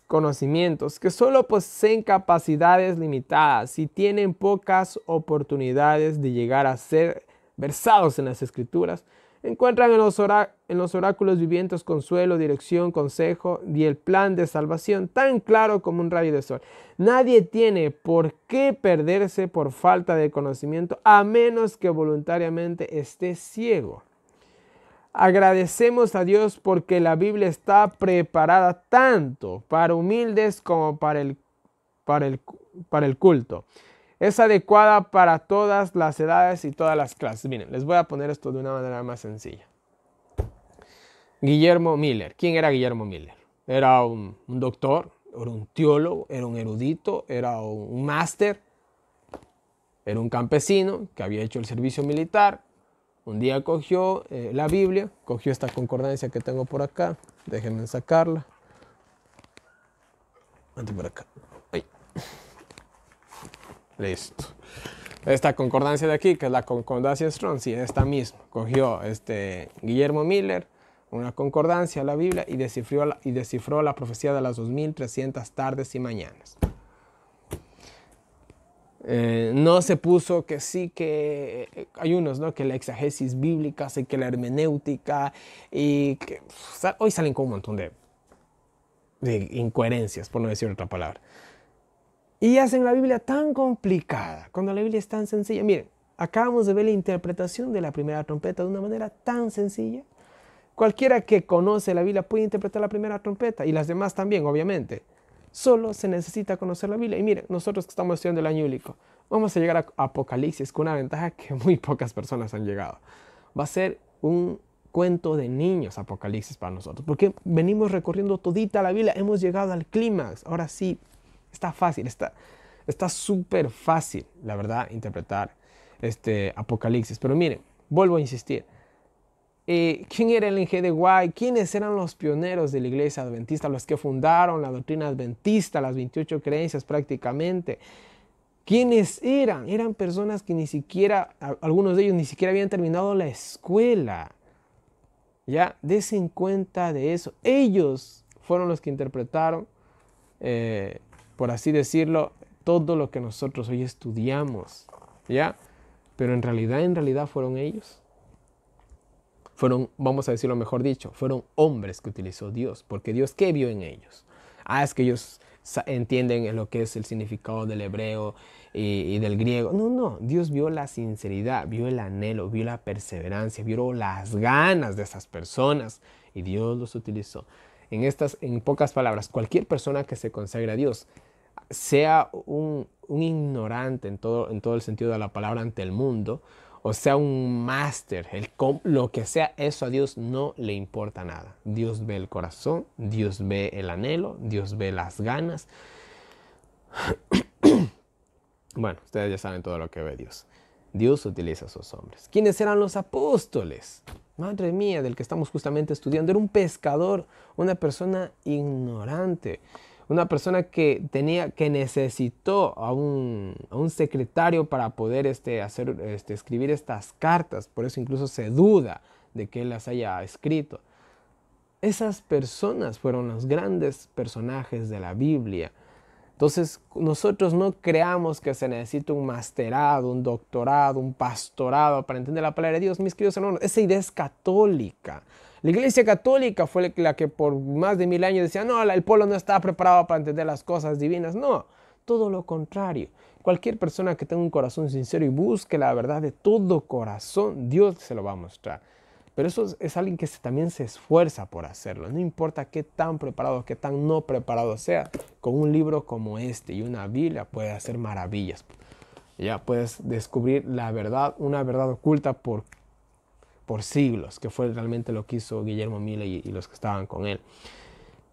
conocimientos que solo poseen capacidades limitadas y tienen pocas oportunidades de llegar a ser versados en las escrituras, encuentran en los oráculos vivientes consuelo, dirección, consejo y el plan de salvación tan claro como un rayo de sol. Nadie tiene por qué perderse por falta de conocimiento a menos que voluntariamente esté ciego. Agradecemos a Dios porque la Biblia está preparada tanto para humildes como para el culto. Es adecuada para todas las edades y todas las clases. Miren, les voy a poner esto de una manera más sencilla. Guillermo Miller. ¿Quién era Guillermo Miller? Era un doctor, era un teólogo, era un erudito, era un máster, era un campesino que había hecho el servicio militar. Un día cogió la Biblia, cogió esta concordancia que tengo por acá. Déjenme sacarla. Ante por acá. Ay. Listo. Esta concordancia de aquí, que es la concordancia Strong, sí, esta misma. Cogió Guillermo Miller, una concordancia, la Biblia, y descifró la profecía de las 2300 tardes y mañanas. No se puso que sí, que hay unos, ¿no? Que la exegesis bíblica, sí, que la hermenéutica, y que hoy salen con un montón de incoherencias, por no decir otra palabra. Y hacen la Biblia tan complicada, cuando la Biblia es tan sencilla. Miren, acabamos de ver la interpretación de la primera trompeta de una manera tan sencilla. Cualquiera que conoce la Biblia puede interpretar la primera trompeta, y las demás también, obviamente. Solo se necesita conocer la Biblia. Y miren, nosotros que estamos estudiando el año bíblico, vamos a llegar a Apocalipsis con una ventaja que muy pocas personas han llegado. Va a ser un cuento de niños Apocalipsis para nosotros, porque venimos recorriendo todita la Biblia, hemos llegado al clímax. Ahora sí, está fácil, está súper fácil, la verdad, interpretar Apocalipsis. Pero miren, vuelvo a insistir. ¿Quién era el G. de White? ¿Quiénes eran los pioneros de la iglesia adventista? Los que fundaron la doctrina adventista, las 28 creencias prácticamente. ¿Quiénes eran? Eran personas que ni siquiera, algunos de ellos ni siquiera habían terminado la escuela. Ya, desen cuenta de eso. Ellos fueron los que interpretaron, por así decirlo, todo lo que nosotros hoy estudiamos. ¿Ya? Pero en realidad fueron ellos. Fueron, vamos a decirlo mejor dicho, fueron hombres que utilizó Dios. Porque Dios, ¿qué vio en ellos? Es que ellos entienden lo que es el significado del hebreo y del griego. No, no. Dios vio la sinceridad, vio el anhelo, vio la perseverancia, vio las ganas de esas personas y Dios los utilizó. En pocas palabras, cualquier persona que se consagre a Dios, sea un ignorante en todo el sentido de la palabra ante el mundo, o sea un máster, lo que sea, eso a Dios no le importa nada. Dios ve el corazón, Dios ve el anhelo, Dios ve las ganas. Bueno, ustedes ya saben todo lo que ve Dios. Dios utiliza a sus hombres. ¿Quiénes eran los apóstoles? Madre mía, del que estamos justamente estudiando. Era un pescador, una persona ignorante, una persona que necesitó a un secretario para poder escribir estas cartas. Por eso incluso se duda de que él las haya escrito. Esas personas fueron los grandes personajes de la Biblia. Entonces, nosotros no creamos que se necesita un masterado, un doctorado, un pastorado para entender la palabra de Dios, mis queridos hermanos. Esa idea es católica. La Iglesia Católica fue la que por más de 1000 años decía, no, el pueblo no está preparado para entender las cosas divinas. No, todo lo contrario. Cualquier persona que tenga un corazón sincero y busque la verdad de todo corazón, Dios se lo va a mostrar. Pero eso es alguien que también se esfuerza por hacerlo. No importa qué tan preparado, qué tan no preparado sea. Con un libro como este y una Biblia puede hacer maravillas. Ya puedes descubrir la verdad, una verdad oculta por siglos, que fue realmente lo que hizo Guillermo Milley y los que estaban con él.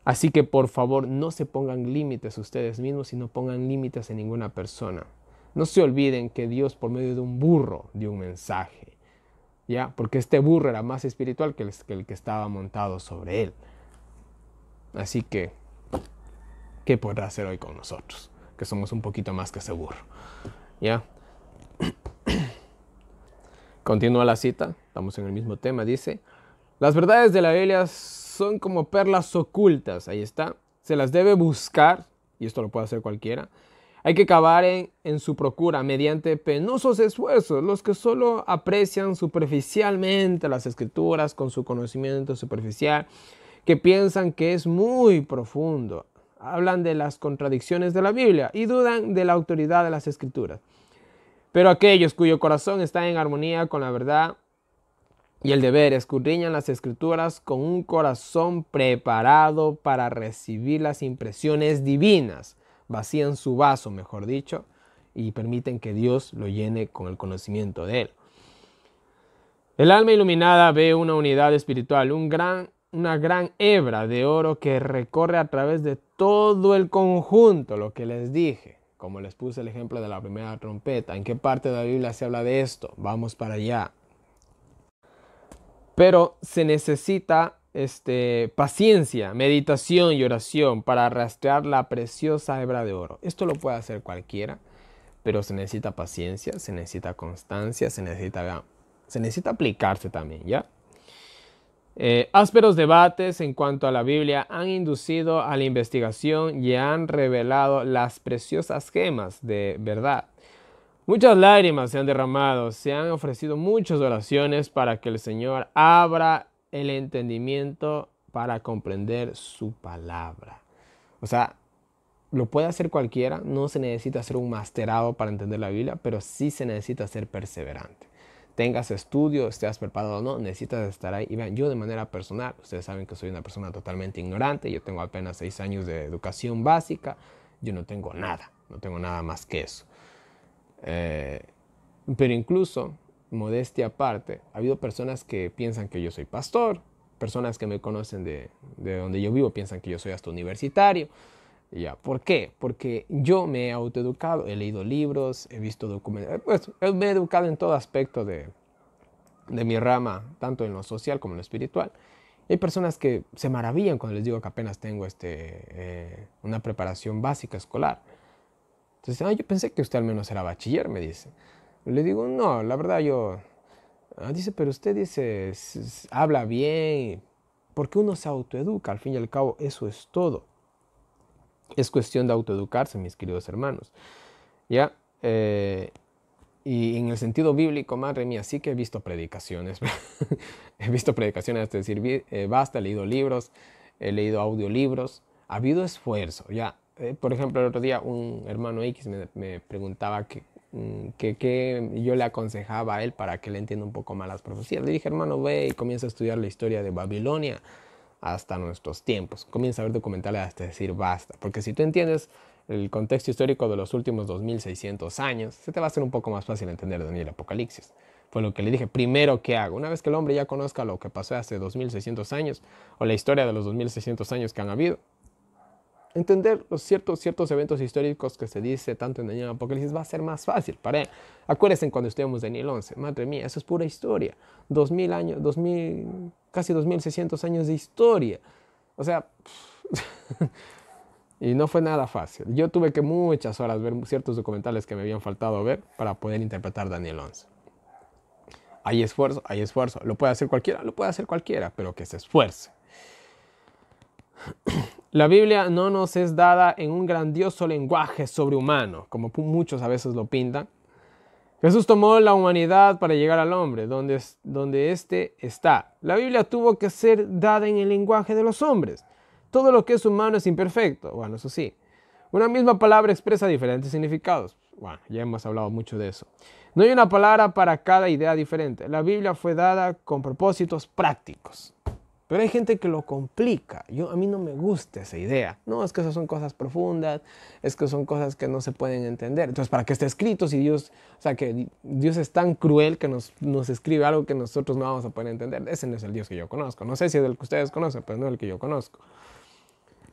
Así que por favor no se pongan límites ustedes mismos y no pongan límites en ninguna persona. No se olviden que Dios por medio de un burro dio un mensaje. ¿Ya? Porque este burro era más espiritual que el que estaba montado sobre él. Así que, ¿qué podrá hacer hoy con nosotros? Que somos un poquito más que ese burro. ¿Ya? Continúa la cita, estamos en el mismo tema, dice: las verdades de la Biblia son como perlas ocultas, ahí está. Se las debe buscar, y esto lo puede hacer cualquiera. Hay que cavar en su procura mediante penosos esfuerzos. Los que solo aprecian superficialmente las escrituras con su conocimiento superficial, que piensan que es muy profundo, hablan de las contradicciones de la Biblia y dudan de la autoridad de las escrituras. Pero aquellos cuyo corazón está en armonía con la verdad y el deber escudriñan las escrituras con un corazón preparado para recibir las impresiones divinas. Vacían su vaso, mejor dicho, y permiten que Dios lo llene con el conocimiento de él. El alma iluminada ve una unidad espiritual, una gran hebra de oro que recorre a través de todo el conjunto, lo que les dije. Como les puse el ejemplo de la primera trompeta. ¿En qué parte de la Biblia se habla de esto? Vamos para allá. Pero se necesita paciencia, meditación y oración para rastrear la preciosa hebra de oro. Esto lo puede hacer cualquiera, pero se necesita paciencia, se necesita constancia, se necesita aplicarse también, ¿ya? Ásperos debates en cuanto a la Biblia han inducido a la investigación y han revelado las preciosas gemas de verdad. Muchas lágrimas se han derramado, se han ofrecido muchas oraciones para que el Señor abra el entendimiento para comprender su palabra. O sea, lo puede hacer cualquiera, no se necesita ser un masterado para entender la Biblia, pero sí se necesita ser perseverante. Tengas estudio, estés preparado o no, necesitas estar ahí. Y vean, yo de manera personal, ustedes saben que soy una persona totalmente ignorante, yo tengo apenas 6 años de educación básica, yo no tengo nada más que eso. Pero incluso, modestia aparte, ha habido personas que piensan que yo soy pastor, personas que me conocen de donde yo vivo piensan que yo soy hasta universitario. Ya, ¿por qué? Porque yo me he autoeducado, he leído libros, he visto documentales, pues me he educado en todo aspecto de mi rama, tanto en lo social como en lo espiritual. Y hay personas que se maravillan cuando les digo que apenas tengo una preparación básica escolar. Entonces, yo pensé que usted al menos era bachiller, me dice. Le digo, no, la verdad yo... dice, pero usted dice, habla bien, porque uno se autoeduca, al fin y al cabo, eso es todo. Es cuestión de autoeducarse, mis queridos hermanos. ¿Ya? Y en el sentido bíblico, madre mía, sí que he visto predicaciones. He visto predicaciones, es decir, basta, he leído libros, he leído audiolibros. Ha habido esfuerzo, ya. por ejemplo, el otro día un hermano X me preguntaba que yo le aconsejaba a él para que le entienda un poco más las profecías. Le dije, hermano, ve y comienza a estudiar la historia de Babilonia hasta nuestros tiempos. Comienza a ver documentales hasta decir basta. Porque si tú entiendes el contexto histórico de los últimos 2600 años, se te va a hacer un poco más fácil entender Daniel Apocalipsis. Fue lo que le dije, primero, ¿qué hago? Una vez que el hombre ya conozca lo que pasó hace 2600 años, o la historia de los 2600 años que han habido, entender los ciertos eventos históricos que se dice tanto en Daniel Apocalipsis va a ser más fácil. Acuérdense cuando estudiamos Daniel 11, madre mía, eso es pura historia. 2000 años, 2000, casi 2600 años de historia. O sea, y no fue nada fácil. Yo tuve que muchas horas ver ciertos documentales que me habían faltado ver para poder interpretar Daniel 11. Hay esfuerzo, hay esfuerzo. Lo puede hacer cualquiera, pero que se esfuerce. La Biblia no nos es dada en un grandioso lenguaje sobrehumano, como muchos a veces lo pintan. Jesús tomó la humanidad para llegar al hombre, donde éste está. La Biblia tuvo que ser dada en el lenguaje de los hombres. Todo lo que es humano es imperfecto. Bueno, eso sí. Una misma palabra expresa diferentes significados. Bueno, ya hemos hablado mucho de eso. No hay una palabra para cada idea diferente. La Biblia fue dada con propósitos prácticos. Pero hay gente que lo complica. A mí no me gusta esa idea. No, es que esas son cosas profundas, es que son cosas que no se pueden entender. Entonces, ¿para qué está escrito si Dios, o sea, que Dios es tan cruel que nos escribe algo que nosotros no vamos a poder entender? Ese no es el Dios que yo conozco. No sé si es el que ustedes conocen, pero no es el que yo conozco.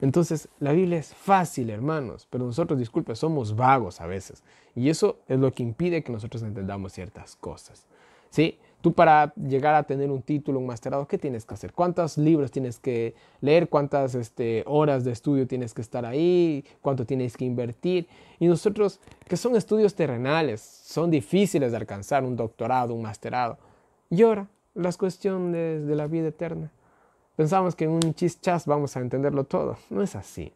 Entonces, la Biblia es fácil, hermanos, pero nosotros, disculpe, somos vagos a veces. Y eso es lo que impide que nosotros entendamos ciertas cosas. ¿Sí? Tú para llegar a tener un título, un masterado, ¿qué tienes que hacer? ¿Cuántos libros tienes que leer? ¿Cuántas horas de estudio tienes que estar ahí? ¿Cuánto tienes que invertir? Y nosotros, que son estudios terrenales, son difíciles de alcanzar, un doctorado, un masterado. Y ahora, las cuestiones de la vida eterna. Pensamos que en un chis-chas vamos a entenderlo todo. No es así.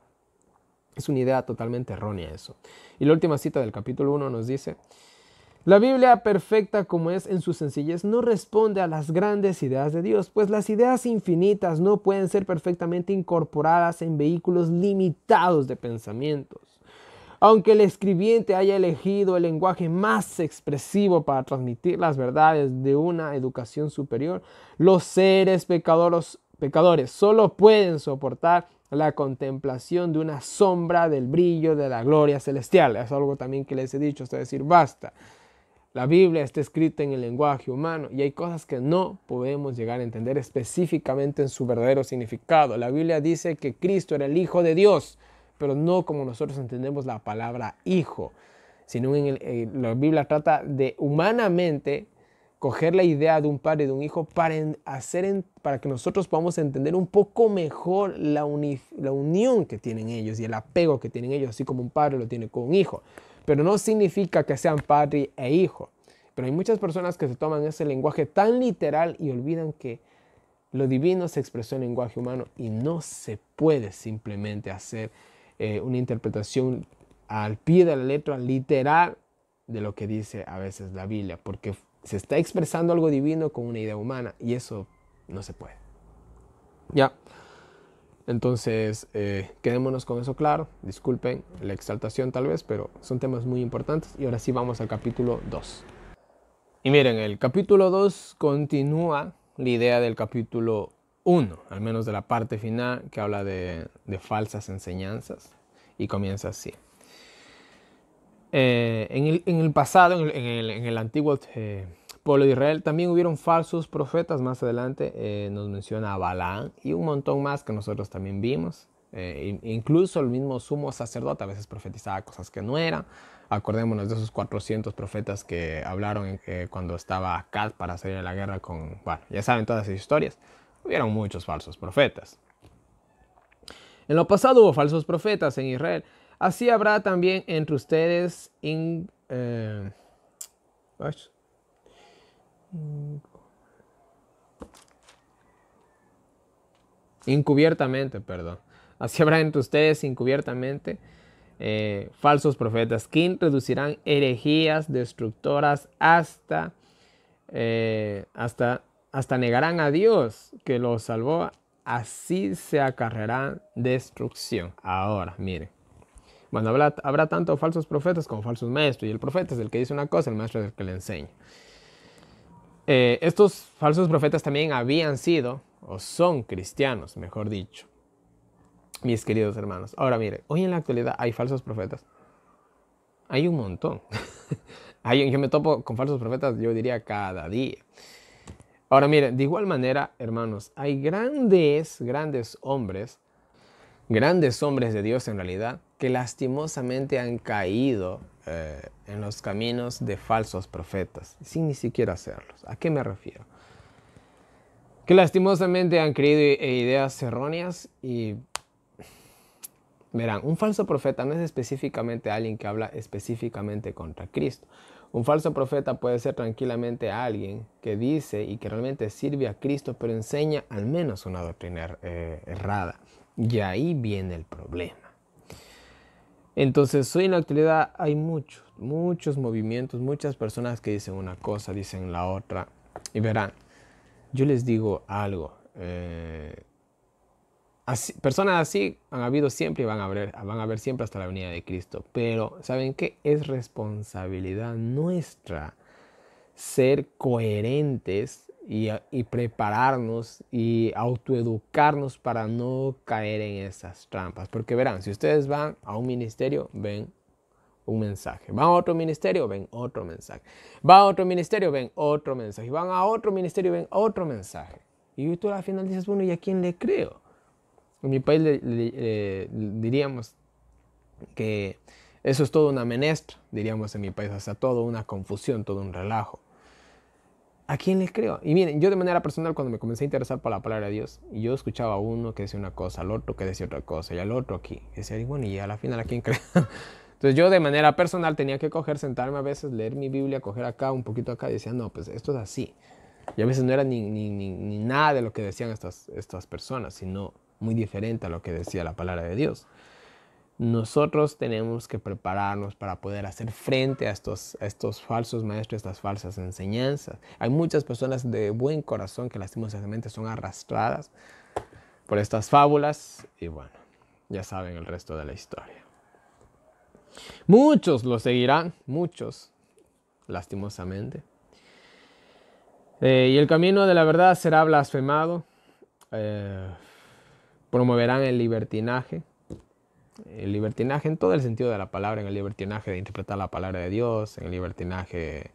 Es una idea totalmente errónea eso. Y la última cita del capítulo 1 nos dice: la Biblia, perfecta como es en su sencillez, no responde a las grandes ideas de Dios, pues las ideas infinitas no pueden ser perfectamente incorporadas en vehículos limitados de pensamientos. Aunque el escribiente haya elegido el lenguaje más expresivo para transmitir las verdades de una educación superior, los seres pecadores solo pueden soportar la contemplación de una sombra del brillo de la gloria celestial. Es algo también que les he dicho hasta decir basta. La Biblia está escrita en el lenguaje humano y hay cosas que no podemos llegar a entender específicamente en su verdadero significado. La Biblia dice que Cristo era el Hijo de Dios, pero no como nosotros entendemos la palabra hijo, sino la Biblia trata de humanamente coger la idea de un padre y de un hijo para que nosotros podamos entender un poco mejor la unión que tienen ellos y el apego que tienen ellos, así como un padre lo tiene con un hijo. Pero no significa que sean padre e hijo. Pero hay muchas personas que se toman ese lenguaje tan literal y olvidan que lo divino se expresó en lenguaje humano y no se puede simplemente hacer una interpretación al pie de la letra literal de lo que dice a veces la Biblia, porque se está expresando algo divino con una idea humana y eso no se puede. Ya. Entonces, quedémonos con eso claro. Disculpen la exaltación tal vez, pero son temas muy importantes. Y ahora sí vamos al capítulo 2. Y miren, el capítulo 2 continúa la idea del capítulo 1, al menos de la parte final que habla de falsas enseñanzas. Y comienza así. En el pasado, en el antiguo pueblo de Israel, también hubieron falsos profetas. Más adelante nos menciona a Balaam y un montón más que nosotros también vimos. Incluso el mismo sumo sacerdote a veces profetizaba cosas que no eran. Acordémonos de esos 400 profetas que hablaron cuando estaba Acaz para salir a la guerra con... Bueno, ya saben todas esas historias. Hubieron muchos falsos profetas. En lo pasado hubo falsos profetas en Israel. Así habrá también entre ustedes encubiertamente, perdón. Así habrá entre ustedes encubiertamente falsos profetas que introducirán herejías destructoras hasta negarán a Dios que los salvó. Así se acarreará destrucción. Ahora, miren. Bueno, habrá tanto falsos profetas como falsos maestros. Y el profeta es el que dice una cosa, el maestro es el que le enseña. Estos falsos profetas también habían sido, o son cristianos, mejor dicho, mis queridos hermanos. Ahora mire, hoy en la actualidad hay falsos profetas. Hay un montón. Yo me topo con falsos profetas, yo diría cada día. Ahora miren, de igual manera, hermanos, hay grandes hombres de Dios en realidad, que lastimosamente han caído en los caminos de falsos profetas, sin ni siquiera hacerlos. ¿A qué me refiero? Que lastimosamente han creído ideas erróneas y verán, un falso profeta no es específicamente alguien que habla específicamente contra Cristo. Un falso profeta puede ser tranquilamente alguien que dice y que realmente sirve a Cristo, pero enseña al menos una doctrina errada. Y ahí viene el problema. Entonces, hoy en la actualidad hay muchos movimientos, muchas personas que dicen una cosa, dicen la otra. Y verán, yo les digo algo. Personas así han habido siempre y van a haber siempre hasta la venida de Cristo. Pero, ¿saben qué? Es responsabilidad nuestra ser coherentes y prepararnos y autoeducarnos para no caer en esas trampas. Porque verán, si ustedes van a un ministerio, ven un mensaje. Van a otro ministerio, ven otro mensaje. Van a otro ministerio, ven otro mensaje. Van a otro ministerio, ven otro mensaje. Y tú al final dices, bueno, ¿y a quién le creo? En mi país diríamos que eso es todo una menestra, diríamos en mi país, o sea, todo una confusión, todo un relajo. ¿A quién le creo? Y miren, yo de manera personal cuando me comencé a interesar por la palabra de Dios, y yo escuchaba a uno que decía una cosa, al otro que decía otra cosa, y al otro aquí. Y decía, bueno, y a la final, ¿a quién creo? Entonces yo de manera personal tenía que sentarme a veces, leer mi Biblia, coger acá, un poquito acá, y decía, no, pues esto es así. Y a veces no era ni nada de lo que decían estas personas, sino muy diferente a lo que decía la palabra de Dios. Nosotros tenemos que prepararnos para poder hacer frente a estos falsos maestros, estas falsas enseñanzas. Hay muchas personas de buen corazón que lastimosamente son arrastradas por estas fábulas y bueno, ya saben el resto de la historia. Muchos lo seguirán, muchos, lastimosamente. Y el camino de la verdad será blasfemado. Promoverán el libertinaje en todo el sentido de la palabra, en el libertinaje de interpretar la palabra de Dios, en el libertinaje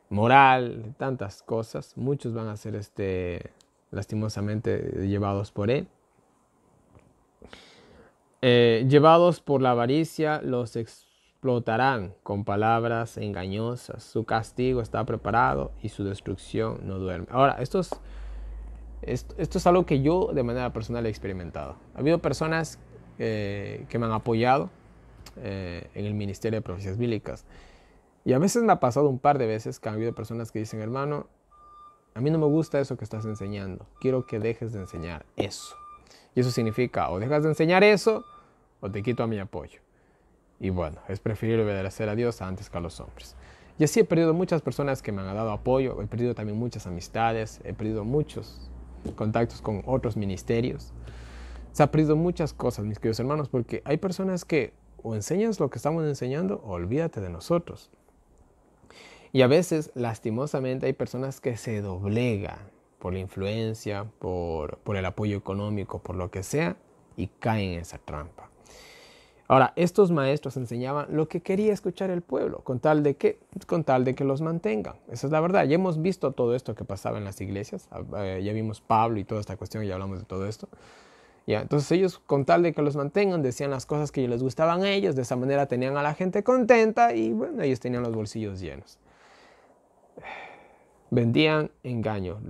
moral, tantas cosas. Muchos van a ser lastimosamente llevados por él. Llevados por la avaricia, los explotarán con palabras engañosas. Su castigo está preparado y su destrucción no duerme. Ahora, esto es algo que yo de manera personal he experimentado. Ha habido personas que me han apoyado en el Ministerio de Profecías Bíblicas. Y a veces me ha pasado un par de veces que ha habido personas que dicen, hermano, a mí no me gusta eso que estás enseñando. Quiero que dejes de enseñar eso. Y eso significa, o dejas de enseñar eso, o te quito a mi apoyo. Y bueno, es preferible obedecer a Dios antes que a los hombres. Y así he perdido muchas personas que me han dado apoyo. He perdido también muchas amistades. He perdido muchos contactos con otros ministerios. Se ha perdido muchas cosas, mis queridos hermanos, porque hay personas que o enseñas lo que estamos enseñando o olvídate de nosotros. Y a veces, lastimosamente, hay personas que se doblegan por la influencia, por el apoyo económico, por lo que sea, y caen en esa trampa. Ahora, estos maestros enseñaban lo que quería escuchar el pueblo, con tal de que los mantengan. Esa es la verdad. Ya hemos visto todo esto que pasaba en las iglesias. Ya vimos Pablo y toda esta cuestión, ya hablamos de todo esto. Ya, entonces ellos, con tal de que los mantengan, decían las cosas que les gustaban a ellos. De esa manera tenían a la gente contenta y bueno, ellos tenían los bolsillos llenos. Vendían engaño,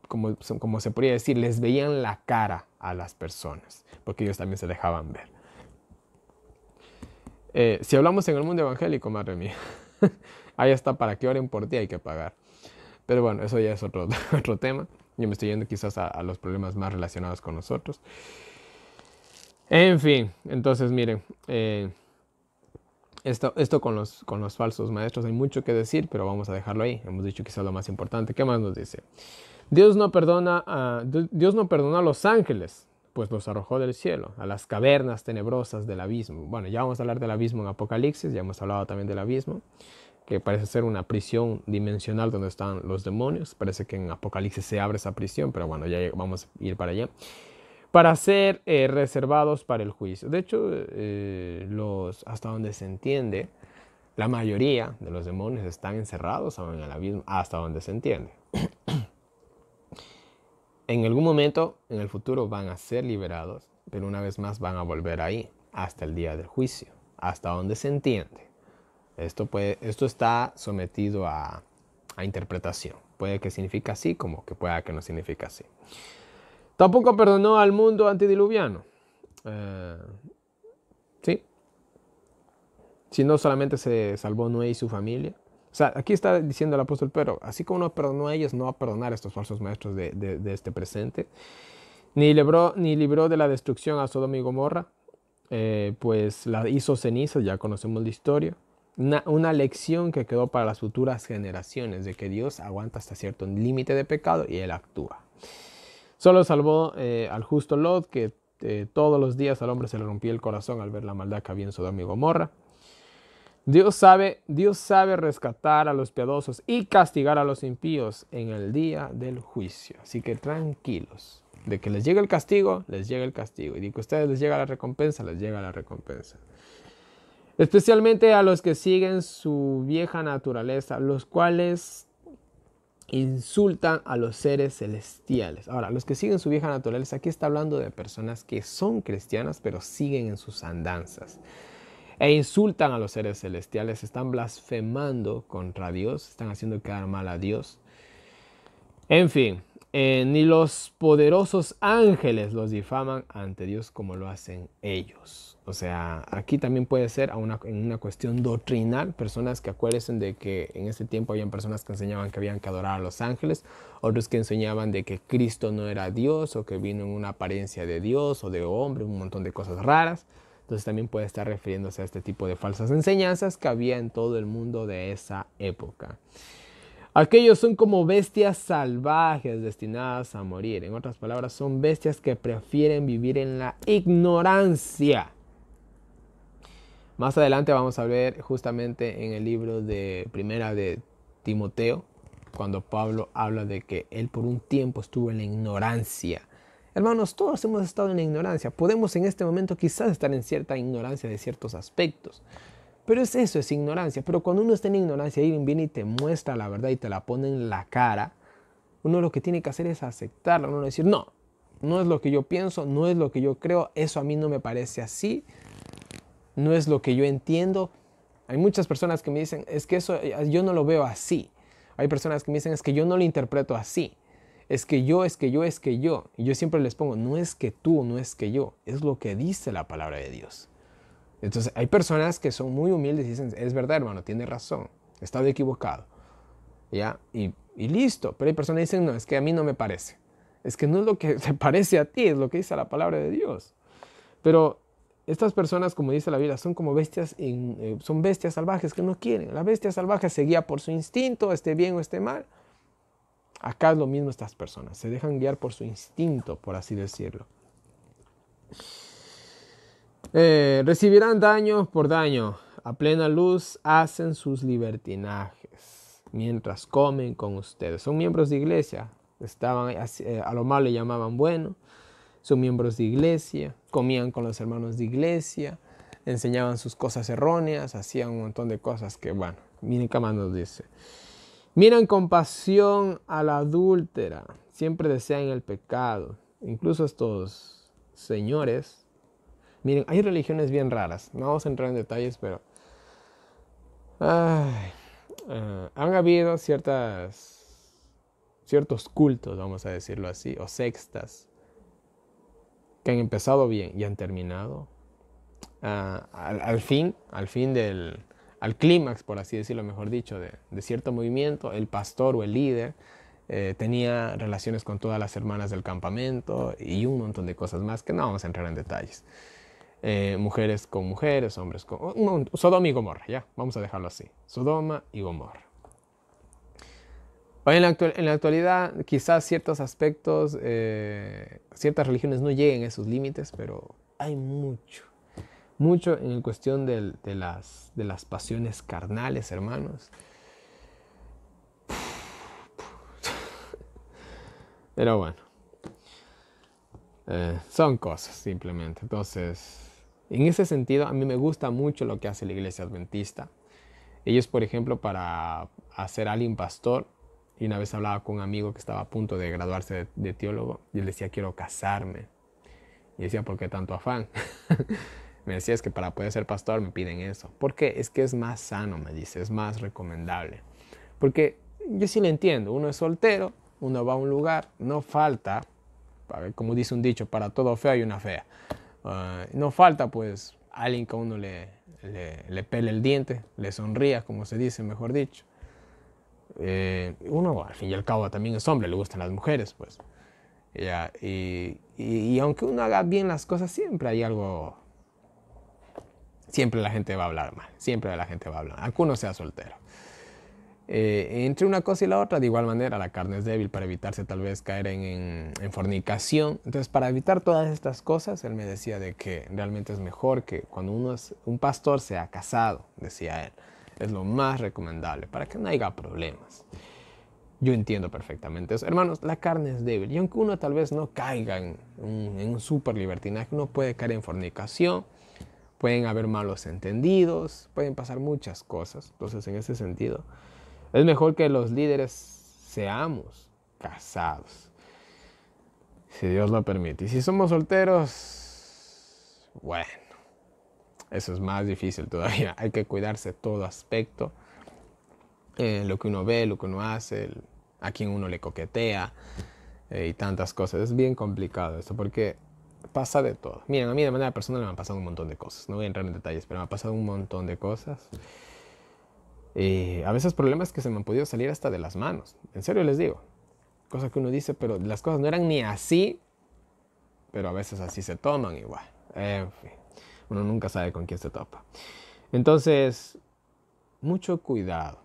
como se podría decir, les veían la cara a las personas, porque ellos también se dejaban ver. Si hablamos en el mundo evangélico, madre mía, ahí está, para que oren por ti hay que pagar. Pero bueno, eso ya es otro tema. Yo me estoy yendo quizás a los problemas más relacionados con nosotros. En fin, entonces miren, esto con los falsos maestros hay mucho que decir, pero vamos a dejarlo ahí. Hemos dicho quizás lo más importante. ¿Qué más nos dice? Dios no perdonó a los ángeles pues los arrojó del cielo, a las cavernas tenebrosas del abismo. Bueno, ya vamos a hablar del abismo en Apocalipsis, ya hemos hablado también del abismo, que parece ser una prisión dimensional donde están los demonios. Parece que en Apocalipsis se abre esa prisión, pero bueno, ya vamos a ir para allá. Para ser reservados para el juicio. De hecho, hasta donde se entiende, la mayoría de los demonios están encerrados aún en el abismo, hasta donde se entiende. En algún momento, en el futuro, van a ser liberados, pero una vez más van a volver ahí, hasta el día del juicio, hasta donde se entiende. Esto está sometido a interpretación. Puede que signifique así, como que pueda que no signifique así. Tampoco perdonó al mundo antediluviano. Sí. Si no solamente se salvó Noé y su familia. O sea, aquí está diciendo el apóstol Pedro, así como no perdonó a ellos, no va a perdonar a estos falsos maestros de este presente. Ni libró de la destrucción a Sodoma y Gomorra, pues la hizo cenizas, ya conocemos la historia. Una lección que quedó para las futuras generaciones, de que Dios aguanta hasta cierto límite de pecado y Él actúa. Solo salvó al justo Lot, que todos los días al hombre se le rompía el corazón al ver la maldad que había en Sodoma y Gomorra. Dios sabe rescatar a los piadosos y castigar a los impíos en el día del juicio. Así que tranquilos. De que les llegue el castigo, les llega el castigo. Y de que a ustedes les llega la recompensa, les llega la recompensa. Especialmente a los que siguen su vieja naturaleza, los cuales insultan a los seres celestiales. Ahora, los que siguen su vieja naturaleza, aquí está hablando de personas que son cristianas, pero siguen en sus andanzas. E insultan a los seres celestiales, están blasfemando contra Dios, están haciendo quedar mal a Dios. En fin, ni los poderosos ángeles los difaman ante Dios como lo hacen ellos. O sea, aquí también puede ser en una cuestión doctrinal, personas que acuérdense de que en ese tiempo habían personas que enseñaban que habían que adorar a los ángeles, otros que enseñaban de que Cristo no era Dios o que vino en una apariencia de Dios o de hombre, un montón de cosas raras. Entonces también puede estar refiriéndose a este tipo de falsas enseñanzas que había en todo el mundo de esa época. Aquellos son como bestias salvajes destinadas a morir. En otras palabras, son bestias que prefieren vivir en la ignorancia. Más adelante vamos a ver justamente en el libro de Primera de Timoteo, cuando Pablo habla de que él por un tiempo estuvo en la ignorancia. Hermanos, todos hemos estado en la ignorancia. Podemos en este momento quizás estar en cierta ignorancia de ciertos aspectos. Pero es ignorancia. Pero cuando uno está en ignorancia y alguien viene y te muestra la verdad y te la pone en la cara, uno lo que tiene que hacer es aceptarla. Uno decir, no es lo que yo pienso, no es lo que yo creo, eso a mí no me parece así, no es lo que yo entiendo. Hay muchas personas que me dicen, es que eso yo no lo veo así. Hay personas que me dicen, es que yo no lo interpreto así. Es que yo. Y yo siempre les pongo, no es que tú, no es que yo. Es lo que dice la palabra de Dios. Entonces hay personas que son muy humildes y dicen, es verdad, hermano, tiene razón. He estado equivocado. ¿Ya? Y listo. Pero hay personas que dicen, no, es que a mí no me parece. Es que no es lo que te parece a ti, es lo que dice la palabra de Dios. Pero estas personas, como dice la Biblia, son como bestias, son bestias salvajes que no quieren. La bestia salvaje se guía por su instinto, esté bien o esté mal. Acá es lo mismo estas personas, se dejan guiar por su instinto, por así decirlo. Recibirán daño por daño, a plena luz hacen sus libertinajes, mientras comen con ustedes. Son miembros de iglesia, a lo malo le llamaban bueno, son miembros de iglesia, comían con los hermanos de iglesia, enseñaban sus cosas erróneas, hacían un montón de cosas que, bueno, miren qué más nos dice. Miran con pasión a la adúltera, siempre desean el pecado. Incluso estos señores, miren, hay religiones bien raras, no vamos a entrar en detalles, pero han habido ciertos cultos, vamos a decirlo así, o sectas, que han empezado bien y han terminado al clímax, por así decirlo, mejor dicho, de cierto movimiento. El pastor o el líder tenía relaciones con todas las hermanas del campamento y un montón de cosas más que no vamos a entrar en detalles. Mujeres con mujeres, hombres con... Sodoma y Gomorra, ya, vamos a dejarlo así. Sodoma y Gomorra. Hoy en la actualidad, quizás ciertos aspectos, ciertas religiones no lleguen a esos límites, pero hay mucho en cuestión de las pasiones carnales, hermanos. Pero bueno, son cosas simplemente. Entonces, en ese sentido, a mí me gusta mucho lo que hace la iglesia adventista. Ellos, por ejemplo, para hacer a alguien pastor, y una vez hablaba con un amigo que estaba a punto de graduarse de teólogo, y él decía, quiero casarme. Y decía, ¿por qué tanto afán? Me decía, es que para poder ser pastor me piden eso. ¿Por qué? Es que es más sano, me dice, es más recomendable. Porque yo sí le entiendo, uno es soltero, uno va a un lugar, no falta, como dice un dicho, para todo feo hay una fea. No falta pues alguien que a uno le pele el diente, le sonría, como se dice, mejor dicho. Uno al fin y al cabo también es hombre, le gustan las mujeres, pues. Ya, y aunque uno haga bien las cosas, siempre hay algo, siempre la gente va a hablar mal, siempre la gente va a hablar, aunque uno sea soltero. Entre una cosa y la otra, de igual manera, la carne es débil para evitarse tal vez caer en fornicación. Entonces, para evitar todas estas cosas, él me decía de que realmente es mejor que cuando uno es un pastor sea casado, decía él. Es lo más recomendable para que no haya problemas. Yo entiendo perfectamente eso. Hermanos, la carne es débil. Y aunque uno tal vez no caiga en un súper libertinaje, uno puede caer en fornicación, pueden haber malos entendidos, pueden pasar muchas cosas. Entonces, en ese sentido, es mejor que los líderes seamos casados, si Dios lo permite. Y si somos solteros, bueno, eso es más difícil todavía. Hay que cuidarse todo aspecto. Lo que uno ve, lo que uno hace, a quien uno le coquetea y tantas cosas. Es bien complicado esto porque pasa de todo. Miren, a mí de manera personal me han pasado un montón de cosas. No voy a entrar en detalles, pero me ha pasado un montón de cosas. A veces problemas que se me han podido salir hasta de las manos. En serio les digo. Cosa que uno dice, pero las cosas no eran ni así, pero a veces así se toman igual. En fin, uno nunca sabe con quién se topa. Entonces, mucho cuidado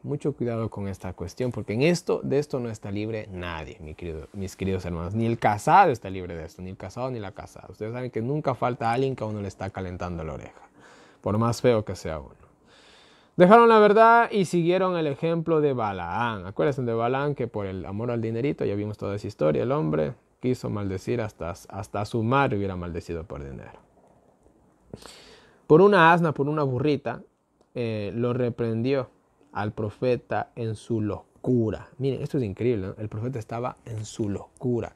con esta cuestión, porque de esto no está libre nadie, mis queridos hermanos. Ni el casado está libre de esto, ni el casado ni la casada. Ustedes saben que nunca falta alguien que a uno le está calentando la oreja, por más feo que sea uno. Dejaron la verdad y siguieron el ejemplo de Balaán. Acuérdense de Balaán, que por el amor al dinerito, ya vimos toda esa historia, el hombre quiso maldecir, hasta a su madre hubiera maldecido por dinero. Por una asna, por una burrita, lo reprendió al profeta en su locura. Miren, esto es increíble, ¿no? El profeta estaba en su locura.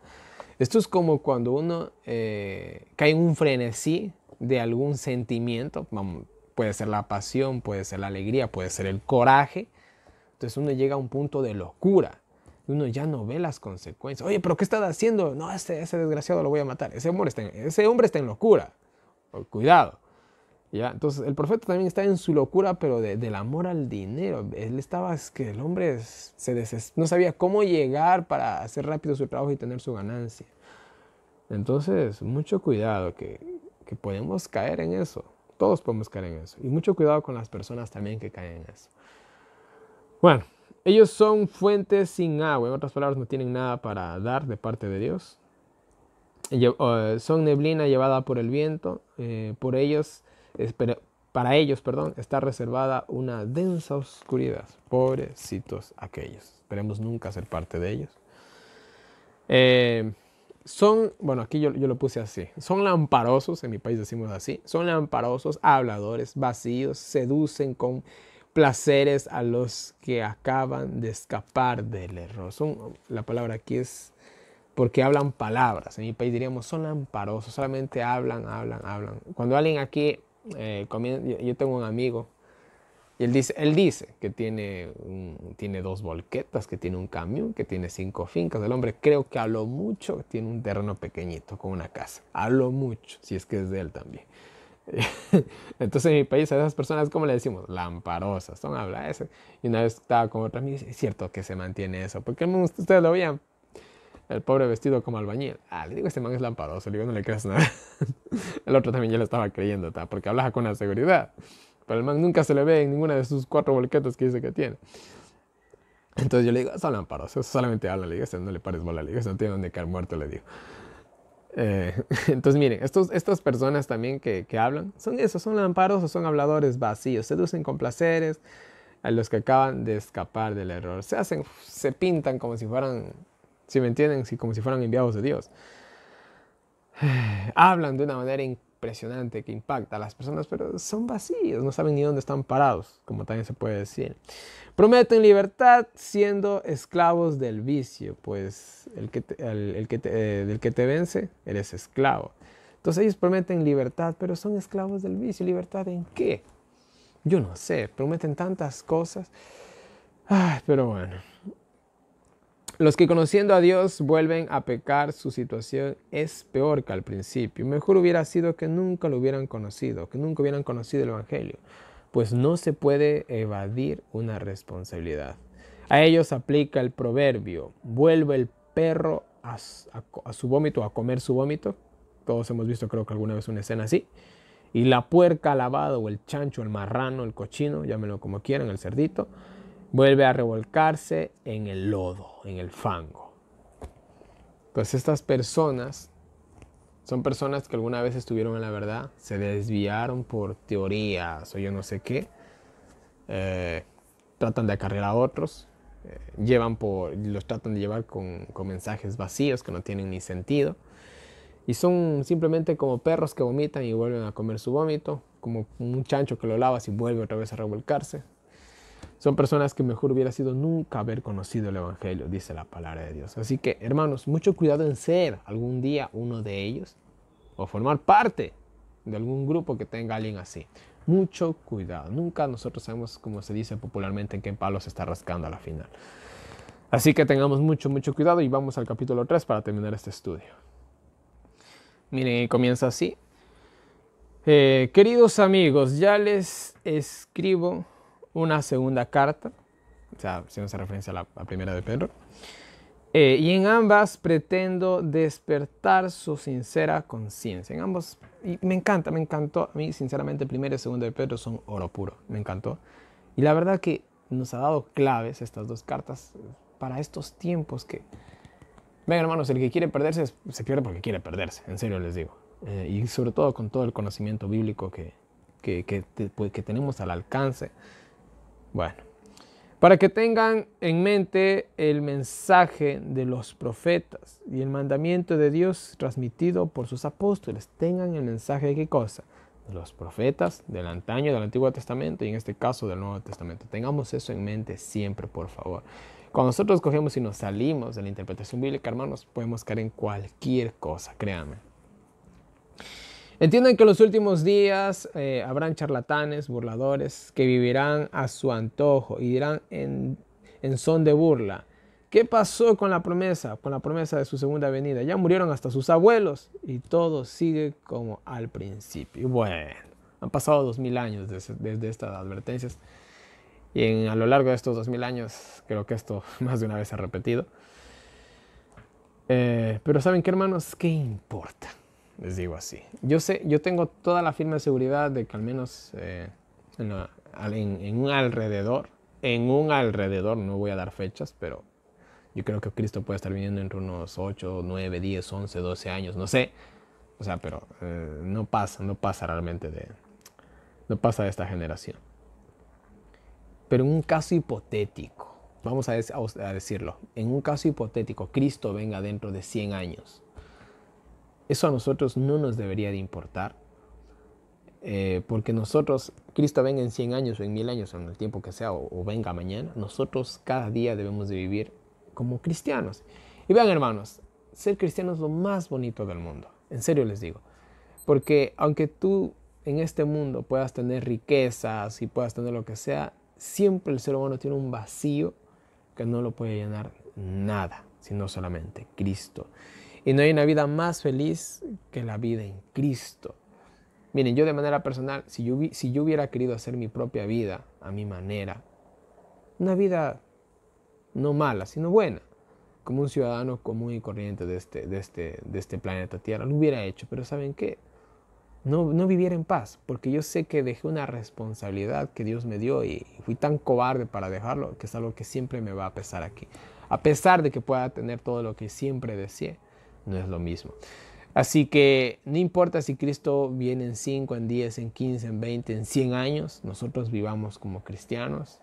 Esto es como cuando uno cae en un frenesí de algún sentimiento. Puede ser la pasión, puede ser la alegría, puede ser el coraje. Entonces uno llega a un punto de locura. Y uno ya no ve las consecuencias. Oye, ¿pero qué estás haciendo? No, ese desgraciado lo voy a matar. Ese hombre está en locura. Cuidado. ¿Ya? Entonces el profeta también está en su locura, pero del amor al dinero. Él estaba, es que el hombre no sabía cómo llegar para hacer rápido su trabajo y tener su ganancia. Entonces, mucho cuidado, que podemos caer en eso. Todos podemos caer en eso. Y mucho cuidado con las personas también que caen en eso. Bueno, ellos son fuentes sin agua. En otras palabras, no tienen nada para dar de parte de Dios. Son neblina llevada por el viento. Para ellos, está reservada una densa oscuridad. Pobrecitos aquellos. Esperemos nunca ser parte de ellos. Bueno, aquí yo lo puse así. Son lamparosos, en mi país decimos así. Son lamparosos, habladores, vacíos, seducen con placeres a los que acaban de escapar del error. La palabra aquí es porque hablan palabras. En mi país diríamos son lamparosos, solamente hablan. Cuando alguien aquí, yo tengo un amigo, y él dice que tiene 2 volquetas, que tiene un camión, que tiene 5 fincas. El hombre creo que a lo mucho tiene un terreno pequeñito con una casa. A lo mucho, si es que es de él también. Entonces en mi país a esas personas, ¿cómo le decimos? Lamparosas, son hablas. Y una vez estaba con otra amiga y dice, es cierto que se mantiene eso. Porque ustedes lo veían, el pobre vestido como albañil. Le digo, este man es lamparoso, le digo, no le creas nada. El otro también ya lo estaba creyendo, porque hablaba con la seguridad. Pero el man nunca se le ve en ninguna de sus 4 volquetas que dice que tiene. Entonces yo le digo, son lámparas, eso solamente habla, le digo, no le pares bola, le digo, no tiene donde caer muerto, le digo. Entonces miren, estas personas también que hablan, son esos, son lámparos o son habladores vacíos, seducen con placeres a los que acaban de escapar del error. Se pintan como si fueran, si me entienden, como si fueran enviados de Dios. Hablan de una manera impresionante que impacta a las personas, pero son vacíos, no saben ni dónde están parados, como también se puede decir. Prometen libertad siendo esclavos del vicio, pues del que te vence, eres esclavo. Entonces ellos prometen libertad, pero son esclavos del vicio. ¿Libertad en qué? Yo no sé, prometen tantas cosas. Ay, pero bueno. Los que conociendo a Dios vuelven a pecar, su situación es peor que al principio. Mejor hubiera sido que nunca lo hubieran conocido, que nunca hubieran conocido el Evangelio, pues no se puede evadir una responsabilidad. A ellos aplica el proverbio, vuelve el perro a su vómito, a comer su vómito. Todos hemos visto, creo que alguna vez, una escena así. Y la puerca alabada, o el chancho, el marrano, el cochino, llámenlo como quieran, el cerdito, vuelve a revolcarse en el lodo, en el fango. Pues estas personas son personas que alguna vez estuvieron en la verdad, se desviaron por teorías o yo no sé qué, tratan de acarrear a otros, los tratan de llevar con mensajes vacíos que no tienen ni sentido. Y son simplemente como perros que vomitan y vuelven a comer su vómito, como un chancho que lo lavas y vuelve otra vez a revolcarse. Son personas que mejor hubiera sido nunca haber conocido el Evangelio, dice la palabra de Dios. Así que, hermanos, mucho cuidado en ser algún día uno de ellos o formar parte de algún grupo que tenga a alguien así. Mucho cuidado. Nunca nosotros sabemos, como se dice popularmente, en qué palo se está rascando a la final. Así que tengamos mucho cuidado y vamos al capítulo 3 para terminar este estudio. Miren, comienza así. Queridos amigos, ya les escribo una segunda carta, o sea, haciéndose referencia a la primera de Pedro, y en ambas pretendo despertar su sincera conciencia. En ambos, y me encantó, a mí sinceramente primera y segunda de Pedro son oro puro, me encantó. Y la verdad que nos ha dado claves estas dos cartas para estos tiempos que, ven hermanos, el que quiere perderse se pierde porque quiere perderse, en serio les digo. Y sobre todo con todo el conocimiento bíblico que tenemos al alcance. Bueno, para que tengan en mente el mensaje de los profetas y el mandamiento de Dios transmitido por sus apóstoles. Tengan el mensaje de qué cosa? De los profetas del antaño, del Antiguo Testamento y en este caso del Nuevo Testamento. Tengamos eso en mente siempre, por favor. Cuando nosotros cogemos y nos salimos de la interpretación bíblica, hermanos, podemos caer en cualquier cosa, créanme. Entiendan que en los últimos días habrán charlatanes, burladores, que vivirán a su antojo y dirán en son de burla: ¿qué pasó con la promesa? Con la promesa de su segunda venida. Ya murieron hasta sus abuelos y todo sigue como al principio. Bueno, han pasado 2000 años desde estas advertencias y a lo largo de estos 2000 años creo que esto más de una vez se ha repetido. Pero ¿saben qué, hermanos? ¿Qué importa? Les digo así. Yo tengo toda la firme seguridad de que al menos en un alrededor, no voy a dar fechas, pero yo creo que Cristo puede estar viniendo entre unos 8, 9, 10, 11, 12 años, no sé. O sea, pero no pasa realmente no pasa de esta generación. Pero en un caso hipotético, vamos a decirlo, en un caso hipotético, Cristo venga dentro de 100 años. Eso a nosotros no nos debería de importar, porque nosotros, Cristo venga en 100 años o en 1000 años, o en el tiempo que sea, o venga mañana, nosotros cada día debemos de vivir como cristianos. Y vean, hermanos, ser cristiano es lo más bonito del mundo, en serio les digo, porque aunque tú en este mundo puedas tener riquezas y puedas tener lo que sea, siempre el ser humano tiene un vacío que no lo puede llenar nada, sino solamente Cristo. Y no hay una vida más feliz que la vida en Cristo. Miren, yo de manera personal, si yo hubiera querido hacer mi propia vida a mi manera, una vida no mala, sino buena, como un ciudadano común y corriente de este planeta Tierra, lo hubiera hecho. Pero ¿saben qué? no viviera en paz, porque yo sé que dejé una responsabilidad que Dios me dio y fui tan cobarde para dejarlo, que es algo que siempre me va a pesar aquí. A pesar de que pueda tener todo lo que siempre deseé, no es lo mismo. Así que no importa si Cristo viene en 5, en 10, en 15, en 20, en 100 años, nosotros vivamos como cristianos,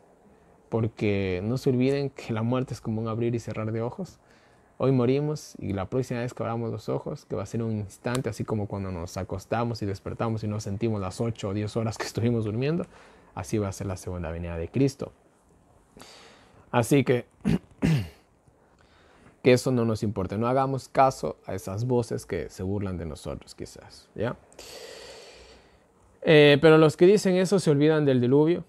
porque no se olviden que la muerte es como un abrir y cerrar de ojos. Hoy morimos y la próxima vez que abramos los ojos, que va a ser un instante, así como cuando nos acostamos y despertamos y no sentimos las 8 o 10 horas que estuvimos durmiendo, así va a ser la segunda venida de Cristo. Así que eso no nos importa, no hagamos caso a esas voces que se burlan de nosotros quizás, ¿ya? Pero los que dicen eso se olvidan del diluvio.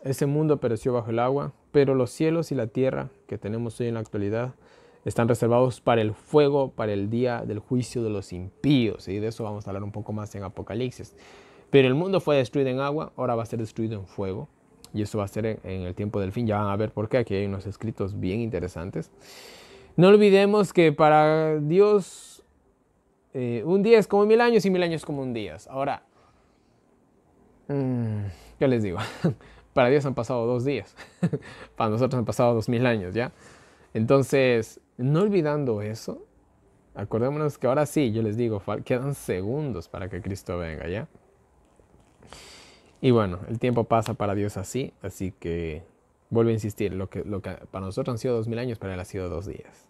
Ese mundo pereció bajo el agua, pero los cielos y la tierra que tenemos hoy en la actualidad están reservados para el fuego, para el día del juicio de los impíos. Y de eso vamos a hablar un poco más en Apocalipsis. Pero el mundo fue destruido en agua, ahora va a ser destruido en fuego. Y eso va a ser en el tiempo del fin. Ya van a ver por qué. Aquí hay unos escritos bien interesantes. No olvidemos que para Dios un día es como 1000 años y 1000 años como un día. Ahora, ¿qué les digo? Para Dios han pasado 2 días. Para nosotros han pasado 2000 años, ¿ya? Entonces, no olvidando eso, acordémonos que ahora sí, yo les digo, quedan segundos para que Cristo venga, ¿ya? Y bueno, el tiempo pasa para Dios así, así que vuelvo a insistir, lo que para nosotros han sido 2000 años, para Él ha sido 2 días.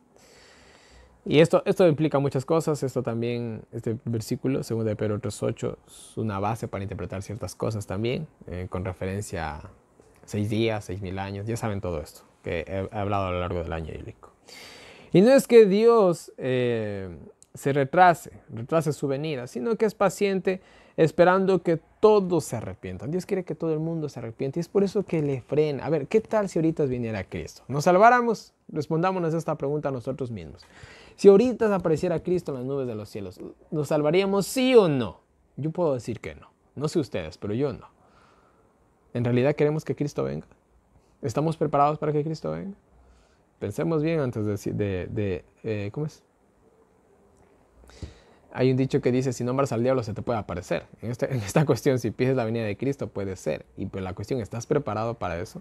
Y esto implica muchas cosas. Esto también, este versículo, 2 de Pedro 3:8, es una base para interpretar ciertas cosas también, con referencia a 6 días, 6000 años. Ya saben todo esto que he hablado a lo largo del año bíblico. Y no es que Dios se retrase su venida, sino que es paciente esperando que todos se arrepientan. Dios quiere que todo el mundo se arrepiente y es por eso que le frena. A ver, ¿qué tal si ahorita viniera Cristo? ¿Nos salváramos? Respondámonos esta pregunta a nosotros mismos. Si ahorita apareciera Cristo en las nubes de los cielos, ¿nos salvaríamos sí o no? Yo puedo decir que no. No sé ustedes, pero yo no. ¿En realidad queremos que Cristo venga? ¿Estamos preparados para que Cristo venga? Pensemos bien antes de ¿cómo es? Hay un dicho que dice, si nombras al diablo se te puede aparecer. En esta cuestión, si pides la venida de Cristo, puede ser. Y pues la cuestión, ¿estás preparado para eso?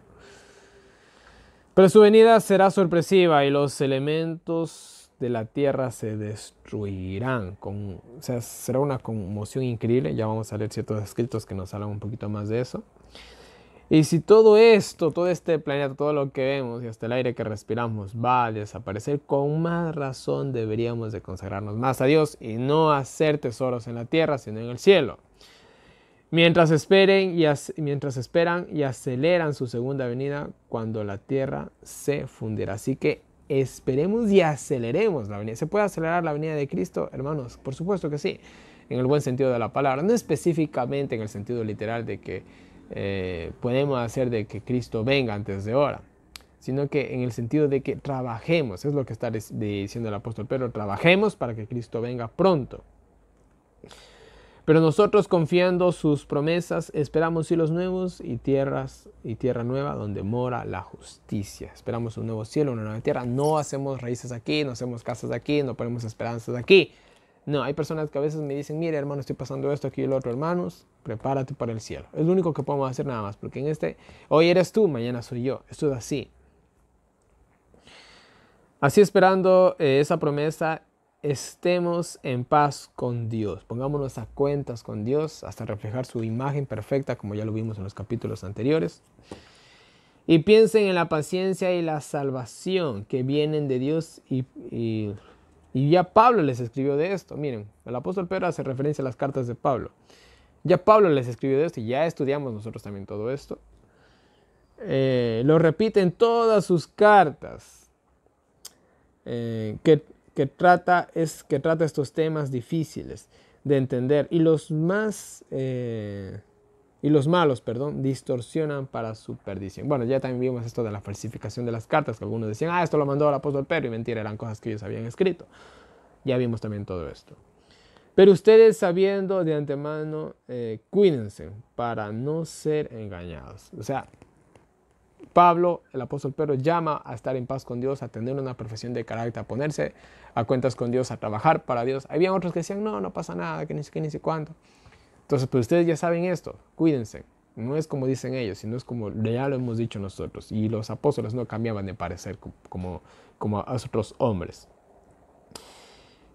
Pero su venida será sorpresiva y los elementos de la tierra se destruirán. O sea, será una conmoción increíble. Ya vamos a leer ciertos escritos que nos hablan un poquito más de eso. Y si todo esto, todo este planeta, todo lo que vemos y hasta el aire que respiramos va a desaparecer, con más razón deberíamos de consagrarnos más a Dios y no hacer tesoros en la tierra, sino en el cielo. Mientras esperan y aceleran su segunda venida cuando la tierra se fundirá. Así que esperemos y aceleremos la venida. ¿Se puede acelerar la venida de Cristo, hermanos? Por supuesto que sí, en el buen sentido de la palabra. No específicamente en el sentido literal de que podemos hacer de que Cristo venga antes de hora, sino que en el sentido de que trabajemos, es lo que está diciendo el apóstol Pedro, trabajemos para que Cristo venga pronto. Pero nosotros, confiando sus promesas, esperamos cielos nuevos y tierra nueva donde mora la justicia. Esperamos un nuevo cielo, una nueva tierra. No hacemos raíces aquí, no hacemos casas aquí, no ponemos esperanzas aquí. No, hay personas que a veces me dicen, mire hermano, estoy pasando esto aquí y lo otro. Hermanos, prepárate para el cielo. Es lo único que podemos hacer nada más, porque hoy eres tú, mañana soy yo. Esto es así. Así esperando esa promesa, estemos en paz con Dios. Pongámonos a cuentas con Dios hasta reflejar su imagen perfecta, como ya lo vimos en los capítulos anteriores. Y piensen en la paciencia y la salvación que vienen de Dios y ya Pablo les escribió de esto. Miren, el apóstol Pedro hace referencia a las cartas de Pablo. Ya Pablo les escribió de esto y ya estudiamos nosotros también todo esto. Lo repite en todas sus cartas. Que trata estos temas difíciles de entender. Y los malos, distorsionan para su perdición. Bueno, ya también vimos esto de la falsificación de las cartas, que algunos decían, esto lo mandó el apóstol Pedro, y mentira, eran cosas que ellos habían escrito. Ya vimos también todo esto. Pero ustedes, sabiendo de antemano, cuídense para no ser engañados. O sea, Pablo, el apóstol Pedro, llama a estar en paz con Dios, a tener una profesión de carácter, a ponerse a cuentas con Dios, a trabajar para Dios. Había otros que decían, no pasa nada, que ni sé qué, ni sé cuánto. Entonces, pues ustedes ya saben esto, cuídense. No es como dicen ellos, sino es como ya lo hemos dicho nosotros. Y los apóstoles no cambiaban de parecer como a otros hombres.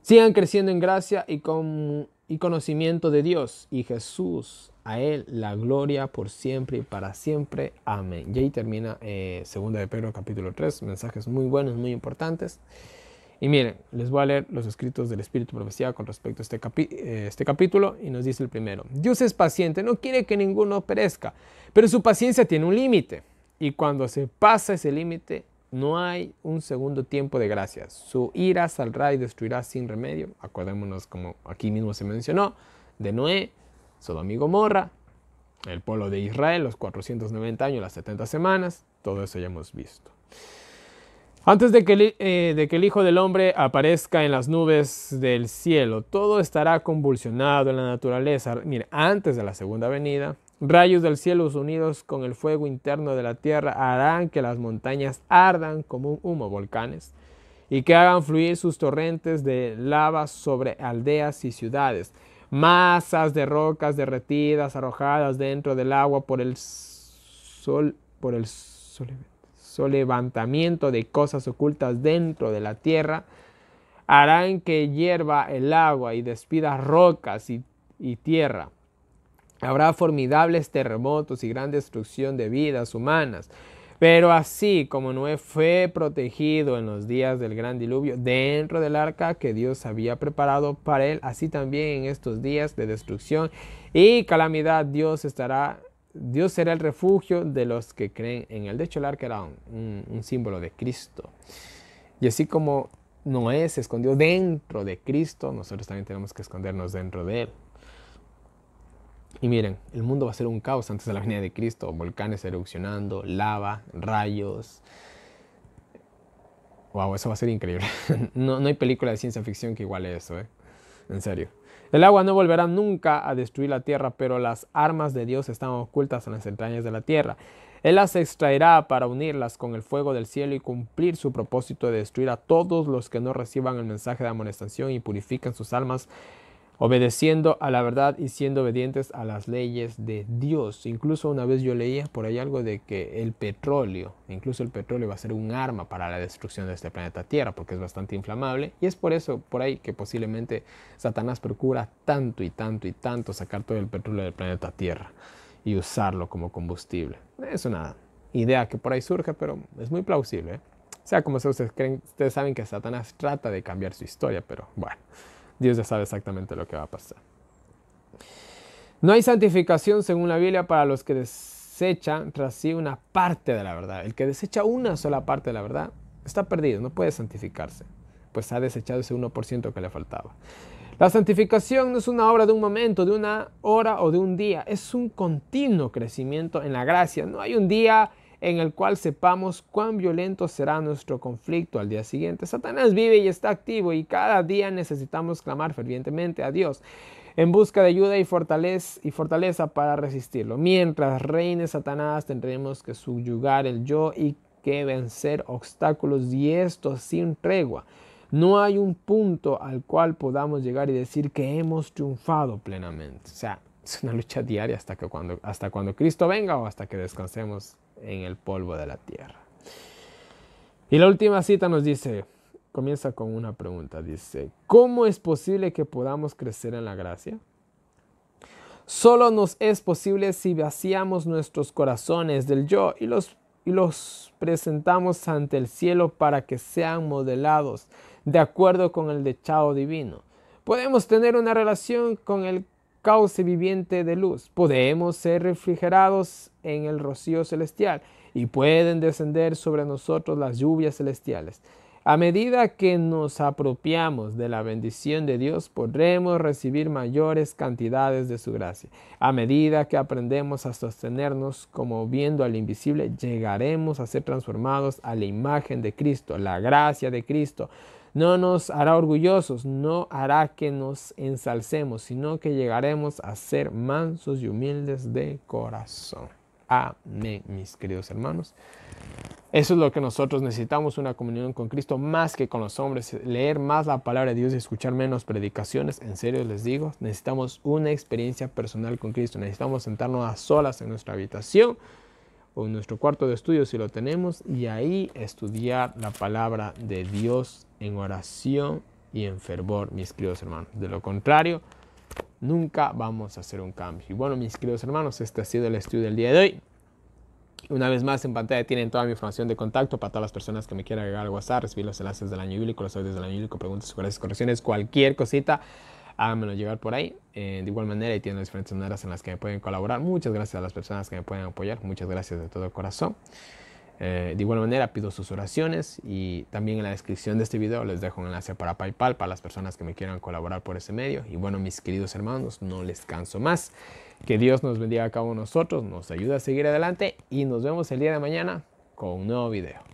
Sigan creciendo en gracia y conocimiento de Dios y Jesús. A Él la gloria por siempre y para siempre. Amén. Y ahí termina 2 de Pedro capítulo 3. Mensajes muy buenos, muy importantes. Y miren, les voy a leer los escritos del Espíritu Profecía con respecto a este capítulo. Y nos dice el primero. Dios es paciente, no quiere que ninguno perezca, pero su paciencia tiene un límite. Y cuando se pasa ese límite, no hay un segundo tiempo de gracia. Su ira saldrá y destruirá sin remedio. Acordémonos, como aquí mismo se mencionó, de Noé, Sodoma y Gomorra, el pueblo de Israel, los 490 años, las 70 semanas. Todo eso ya hemos visto. Antes de que el Hijo del Hombre aparezca en las nubes del cielo, todo estará convulsionado en la naturaleza. Mire, antes de la segunda venida, rayos del cielo unidos con el fuego interno de la tierra harán que las montañas ardan como un humo, volcanes, y que hagan fluir sus torrentes de lava sobre aldeas y ciudades. Masas de rocas derretidas arrojadas dentro del agua por el levantamiento de cosas ocultas dentro de la tierra, harán que hierva el agua y despida rocas y tierra. Habrá formidables terremotos y gran destrucción de vidas humanas. Pero así como Noé fue protegido en los días del gran diluvio dentro del arca que Dios había preparado para él, así también en estos días de destrucción y calamidad Dios será el refugio de los que creen en él. De hecho, el arca era un símbolo de Cristo. Y así como Noé se escondió dentro de Cristo, nosotros también tenemos que escondernos dentro de él. Y miren, el mundo va a ser un caos antes de la venida de Cristo. Volcanes erupcionando, lava, rayos. Wow, eso va a ser increíble. No hay película de ciencia ficción que iguale eso, en serio. El agua no volverá nunca a destruir la tierra, pero las armas de Dios están ocultas en las entrañas de la tierra. Él las extraerá para unirlas con el fuego del cielo y cumplir su propósito de destruir a todos los que no reciban el mensaje de amonestación y purifican sus almas obedeciendo a la verdad y siendo obedientes a las leyes de Dios. Incluso una vez yo leía por ahí algo de que el petróleo va a ser un arma para la destrucción de este planeta Tierra, porque es bastante inflamable, y es por eso, por ahí, que posiblemente Satanás procura tanto y tanto y tanto sacar todo el petróleo del planeta Tierra y usarlo como combustible. Es una idea que por ahí surge, pero es muy plausible, Sea como sea, ustedes saben que Satanás trata de cambiar su historia, pero bueno, Dios ya sabe exactamente lo que va a pasar. No hay santificación según la Biblia para los que desechan tras sí una parte de la verdad. El que desecha una sola parte de la verdad está perdido, no puede santificarse, pues ha desechado ese 1% que le faltaba. La santificación no es una obra de un momento, de una hora o de un día, es un continuo crecimiento en la gracia. No hay un día en el cual sepamos cuán violento será nuestro conflicto al día siguiente. Satanás vive y está activo y cada día necesitamos clamar fervientemente a Dios en busca de ayuda y fortaleza para resistirlo. Mientras reine Satanás tendremos que subyugar el yo y que vencer obstáculos, y esto sin tregua. No hay un punto al cual podamos llegar y decir que hemos triunfado plenamente. O sea, es una lucha diaria hasta cuando Cristo venga o hasta que descansemos en el polvo de la tierra. Y la última cita nos dice, comienza con una pregunta, dice, ¿cómo es posible que podamos crecer en la gracia? Solo nos es posible si vaciamos nuestros corazones del yo y los presentamos ante el cielo para que sean modelados de acuerdo con el dechado divino. Podemos tener una relación con el cauce viviente de luz. Podemos ser refrigerados en el rocío celestial y pueden descender sobre nosotros las lluvias celestiales. A medida que nos apropiamos de la bendición de Dios, podremos recibir mayores cantidades de su gracia. A medida que aprendemos a sostenernos como viendo al invisible, llegaremos a ser transformados a la imagen de Cristo. La gracia de Cristo no nos hará orgullosos, no hará que nos ensalcemos, sino que llegaremos a ser mansos y humildes de corazón. Amén, mis queridos hermanos. Eso es lo que nosotros necesitamos, una comunión con Cristo más que con los hombres, leer más la palabra de Dios y escuchar menos predicaciones. En serio les digo, necesitamos una experiencia personal con Cristo. Necesitamos sentarnos a solas en nuestra habitación o en nuestro cuarto de estudio si lo tenemos, y ahí estudiar la palabra de Dios en oración y en fervor, mis queridos hermanos. De lo contrario, nunca vamos a hacer un cambio. Y bueno, mis queridos hermanos, este ha sido el estudio del día de hoy. Una vez más, en pantalla tienen toda mi información de contacto para todas las personas que me quieran agregar al WhatsApp, recibir los enlaces del año bíblico, los audios del año bíblico, preguntas, sugerencias, correcciones, cualquier cosita, háganmelo llegar por ahí. De igual manera, y tienen las diferentes maneras en las que me pueden colaborar. Muchas gracias a las personas que me pueden apoyar. Muchas gracias de todo corazón. De igual manera, pido sus oraciones, y también en la descripción de este video les dejo un enlace para PayPal para las personas que me quieran colaborar por ese medio. Y bueno, mis queridos hermanos, no les canso más. Que Dios nos bendiga a cada uno de nosotros, nos ayude a seguir adelante, y nos vemos el día de mañana con un nuevo video.